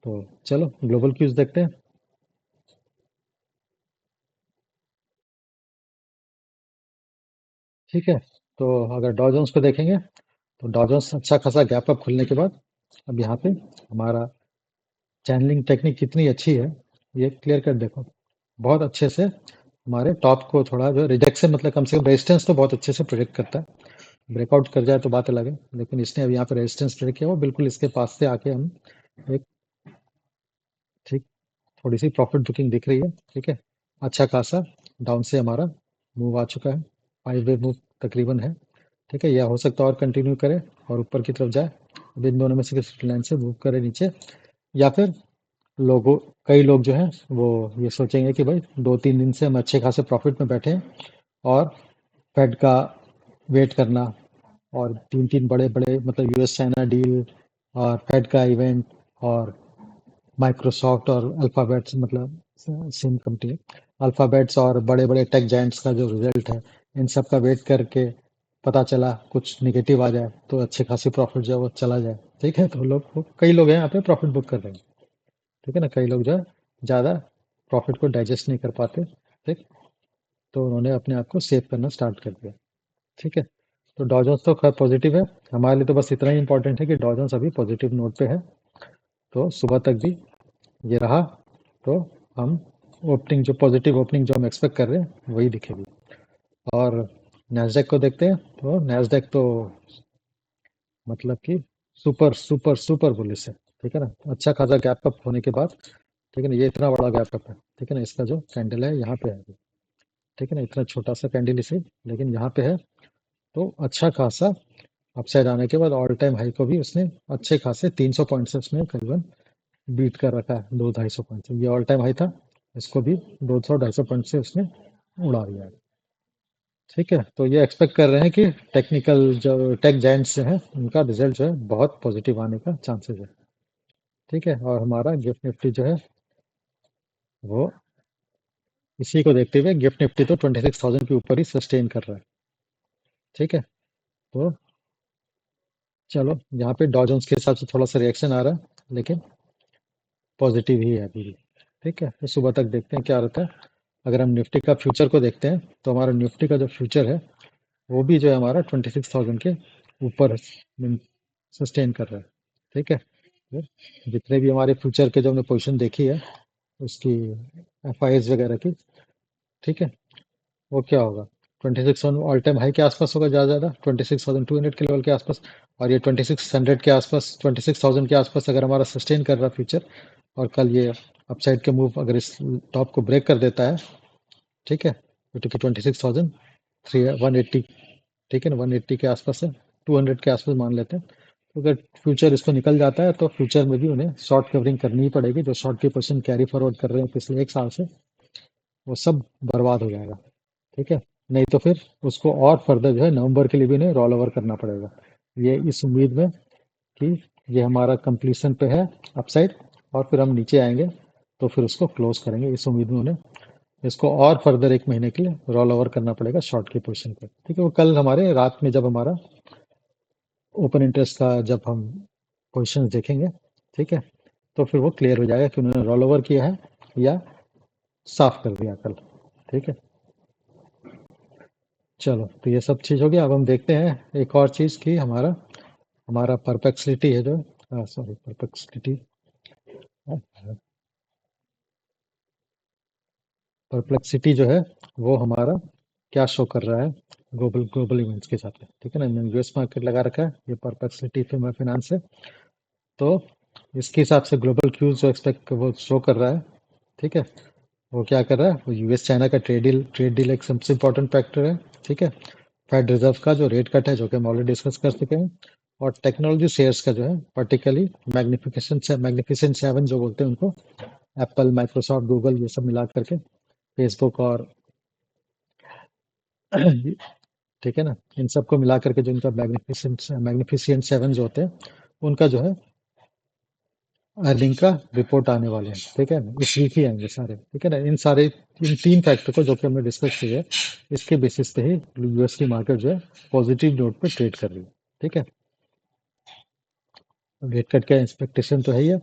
तो चलो ग्लोबल क्यूज देखते हैं। ठीक है, तो अगर डॉ जोन्स को देखेंगे तो डॉ जोन्स अच्छा खासा गैप अप खुलने के बाद अब यहाँ पे हमारा चैनलिंग टेक्निक कितनी अच्छी है ये क्लियर कर देखो, बहुत अच्छे से हमारे टॉप को थोड़ा जो रिजेक्शन, मतलब कम से कम रेजिस्टेंस तो बहुत अच्छे से प्रोजेक्ट करता है। ब्रेकआउट कर जाए तो बात अलग है, लेकिन इसने अब यहाँ पे रेजिस्टेंस प्रोजेक्ट किया हुआ बिल्कुल इसके पास से आके हम एक ठीक थोड़ी सी प्रॉफिट बुकिंग दिख रही है। ठीक है, अच्छा खासा डाउन से हमारा मूव आ चुका है, 5 वे मूव तकरीबन है। ठीक है, या हो सकता है और कंटिन्यू करे और ऊपर की तरफ जाए। अब इन दोनों में से किसी लाइन से मूव करे नीचे, या फिर लोगों कई लोग जो हैं वो ये सोचेंगे कि भाई 2-3 दिन से हम अच्छे खासे प्रॉफिट में बैठे हैं और फेड का वेट करना, और 3-3 बड़े-बड़े मतलब यूएस चाइना डील और फेड का इवेंट और माइक्रोसॉफ्ट और अल्फ़ाबेट्स मतलब सेम कंपनी है। अल्फ़ाबेट्स और बड़े-बड़े टेक जायंट्स का जो रिज़ल्ट है, इन सब का वेट करके पता चला कुछ नेगेटिव आ जाए, तो अच्छी खासी प्रॉफ़िट जो है वो चला जाए। ठीक है? तो लोग कई लोग हैं यहाँ पे प्रॉफ़िट बुक कर रहे हैं। ठीक है ना? कई लोग जो है ज़्यादा प्रॉफ़िट को डाइजेस्ट नहीं कर पाते। ठीक? तो उन्होंने अपने आप को सेव करना स्टार्ट कर दिया। ठीक है? तो डॉ जोन्स तो खैर पॉज़िटिव है। हमारे लिए तो बस इतना ही इम्पोर्टेंट है कि डॉ जोन्स अभी पॉज़िटिव नोट पे है। तो सुबह तक भी ये रहा तो हम ओपनिंग जो पॉजिटिव ओपनिंग जो हम एक्सपेक्ट कर रहे हैं वही दिखेगी। और नैस्डैक को देखते हैं, तो नैस्डैक तो मतलब कि सुपर सुपर सुपर बुलिश है। ठीक है ना? अच्छा खासा गैप अप होने के बाद, ठीक है ना, ये इतना बड़ा गैप अप है। ठीक है ना? इसका जो कैंडल है यहाँ पे है अभी। ठीक है ना? इतना छोटा सा कैंडल इसे, लेकिन यहाँ पे है। तो अच्छा खासा अपसाइड आने के बाद ऑल टाइम हाई को भी उसने अच्छे खासे 300 पॉइंट से उसने करीबन बीट कर रखा है, 200-250 पॉइंट से। ये ऑल टाइम हाई था, इसको भी 200-250 पॉइंट से उसने उड़ा दिया है। ठीक है, तो ये एक्सपेक्ट कर रहे हैं कि टेक्निकल जो टेक जायंट्स जो है उनका रिजल्ट जो है बहुत पॉजिटिव आने का चांसेस है। ठीक है, और हमारा गिफ्ट निफ्टी जो है वो इसी को देखते हुए गिफ्ट निफ्टी तो 26,000 के ऊपर ही सस्टेन कर रहा है। ठीक है, तो चलो यहाँ पे डॉ जोन्स के हिसाब से थोड़ा सा रिएक्शन आ रहा है, लेकिन पॉजिटिव ही है अभी भी। ठीक है, तो सुबह तक देखते हैं क्या होता है। अगर हम निफ्टी का फ्यूचर को देखते हैं, तो हमारा निफ्टी का जो फ्यूचर है वो भी जो है हमारा 26,000 के ऊपर सस्टेन कर रहा है। ठीक है, तो जितने भी हमारे फ्यूचर के जो हमने पोजीशन देखी है उसकी एफ आई एस वगैरह की, ठीक है, वो क्या होगा, 26,000 ऑल टाइम हाई के आसपास होगा, ज़्यादा ज़्यादा 26,200 के लेवल के आसपास। और ये 2600 के आसपास, 26,000 के आसपास अगर हमारा सस्टेन कर रहा फ्यूचर, और कल ये अपसाइड के मूव अगर इस टॉप को ब्रेक कर देता है, ठीक है, तो 26,300 180, ठीक है ना, 180 के आसपास है, 200 के आसपास मान लेते हैं। तो अगर फ्यूचर इसको निकल जाता है तो फ्यूचर में भी उन्हें शॉर्ट कवरिंग करनी ही पड़ेगी। जो शॉर्ट की पोजीशन कैरी फॉरवर्ड कर रहे हैं पिछले 1 साल से, वो सब बर्बाद हो जाएगा। ठीक है, नहीं तो फिर उसको और फर्दर जो है नवंबर के लिए भी उन्हें रोल ओवर करना पड़ेगा। ये इस उम्मीद में कि ये हमारा कंप्लीशन पे है अपसाइड, और फिर हम नीचे आएंगे तो फिर उसको क्लोज करेंगे, इस उम्मीद में उन्हें इसको और फर्दर 1 महीने के लिए रोल ओवर करना पड़ेगा शॉर्ट की पोजीशन पे। ठीक है, वो कल हमारे रात में जब हमारा ओपन इंटरेस्ट का जब हम पोजीशन देखेंगे, ठीक है, तो फिर वो क्लियर हो जाएगा कि उन्होंने रोल ओवर किया है या साफ कर दिया कल। ठीक है, चलो तो ये सब चीज़ हो गया। अब हम देखते हैं एक और चीज़ की, हमारा हमारा परप्लेक्सिटी है जो, सॉरी परप्लेक्सिटी, परप्लेक्सिटी जो है वो हमारा क्या शो कर रहा है ग्लोबल ग्लोबल इवेंट्स के साथ में। ठीक है ना, मैंने यूएस मार्केट लगा रखा है, ये परप्लेक्सिटी फाइनेंस है। तो इसके हिसाब से ग्लोबल क्यूज जो एक्सपेक्ट वो शो कर रहा है। ठीक है, वो क्या कर रहा है, वो यूएस चाइना का ट्रेड डील एक सबसे इंपॉर्टेंट फैक्टर है। ठीक है, फेड रिजर्व का जो रेट कट है जो कि हम ऑलरेडी डिस्कस कर चुके हैं, और टेक्नोलॉजी शेयर्स का जो है पर्टिकुलरली मैग्निफिसेंट सेवन जो बोलते हैं उनको, एप्पल, माइक्रोसॉफ्ट, गूगल, ये सब मिला करके, फेसबुक और ठीक है ना, इन सबको मिला करके जो इनका मैग्निफिसेंट सेवन जो होते हैं, उनका जो है अर्निंग का रिपोर्ट आने वाले हैं। ठीक है ना, इस वीक ही आएंगे सारे। ठीक है ना, इन 3 फैक्टर को जो कि हमने डिस्कस किए हैं, इसके बेसिस पे ही यूएस की मार्केट जो है पॉजिटिव नोट पे ट्रेड कर रही है। ठीक है, रेट कट का एक्सपेक्टेशन तो है ही है।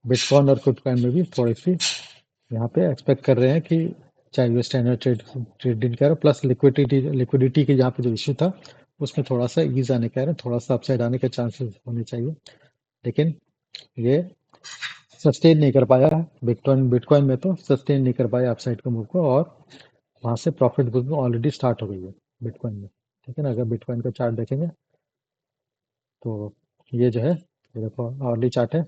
बिटकॉइन और कुटकॉइन में भी थोड़ी सी यहाँ पे एक्सपेक्ट कर रहे हैं कि चाहे यूएस चाइना ट्रेड डील कह रहे, प्लस लिक्विडिटी के जहाँ पे जो इशू था उसमें थोड़ा सा ईज आने का है, थोड़ा सा अपसाइड आने के चांसेस होने चाहिए। लेकिन ये सस्टेन नहीं कर पाया है, बिटकॉइन बिटकॉइन में तो सस्टेन नहीं कर पाया अपसाइड के मूव को, और वहां से प्रॉफिट बुकिंग ऑलरेडी स्टार्ट हो गई है बिटकॉइन में। ठीक है ना, अगर बिटकॉइन का चार्ट देखेंगे तो ये जो है, ये देखो आवरली चार्ट है,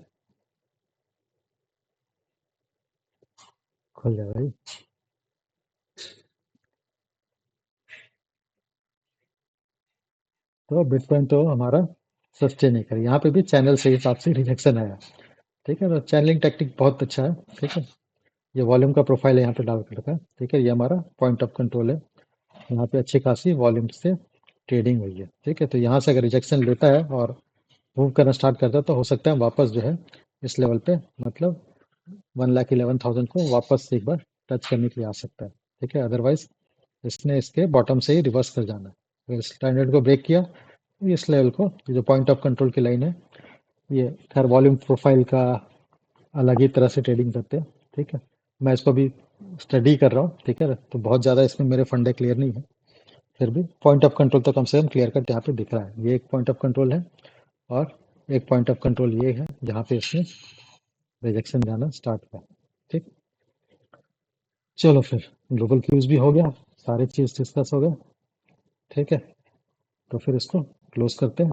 खुल जाए भाई। तो बिटकॉइन तो हमारा सस्टेन नहीं कर, यहाँ पे भी चैनल से हिसाब से रिजेक्शन आया। ठीक है, तो चैनलिंग टेक्निक बहुत अच्छा है। ठीक है, ये वॉल्यूम का प्रोफाइल है यहाँ पे डाल के रखा है। ठीक है, ये हमारा पॉइंट ऑफ कंट्रोल है। यहाँ पे अच्छी खासी वॉल्यूम से ट्रेडिंग हुई है। ठीक है, तो यहाँ से अगर रिजेक्शन लेता है और मूव करना स्टार्ट करता है तो हो सकता है वापस जो है इस लेवल पे, मतलब 1,11,000 को वापस एक बार टच करने के लिए आ सकता है। ठीक है, अदरवाइज इसने इसके बॉटम से ही रिवर्स कर जाना है। अगर स्टैंडर्ड को ब्रेक किया तो इस लेवल को, ये जो पॉइंट ऑफ कंट्रोल की लाइन है, ये खैर वॉल्यूम प्रोफाइल का अलग ही तरह से ट्रेडिंग करते हैं। ठीक है, मैं इसको भी स्टडी कर रहा हूँ। ठीक है, तो बहुत ज़्यादा इसमें मेरे फंडे क्लियर नहीं है, फिर भी पॉइंट ऑफ कंट्रोल तो कम से कम क्लियर कट यहाँ पे दिख रहा है। ये एक पॉइंट ऑफ कंट्रोल है और एक पॉइंट ऑफ कंट्रोल ये है जहाँ पे इसने रिजेक्शन जाना स्टार्ट किया। ठीक, चलो फिर ग्लोबल क्यूज भी हो गया, सारी चीज़ डिस्कस हो गया। ठीक है, तो फिर इसको क्लोज करते हैं।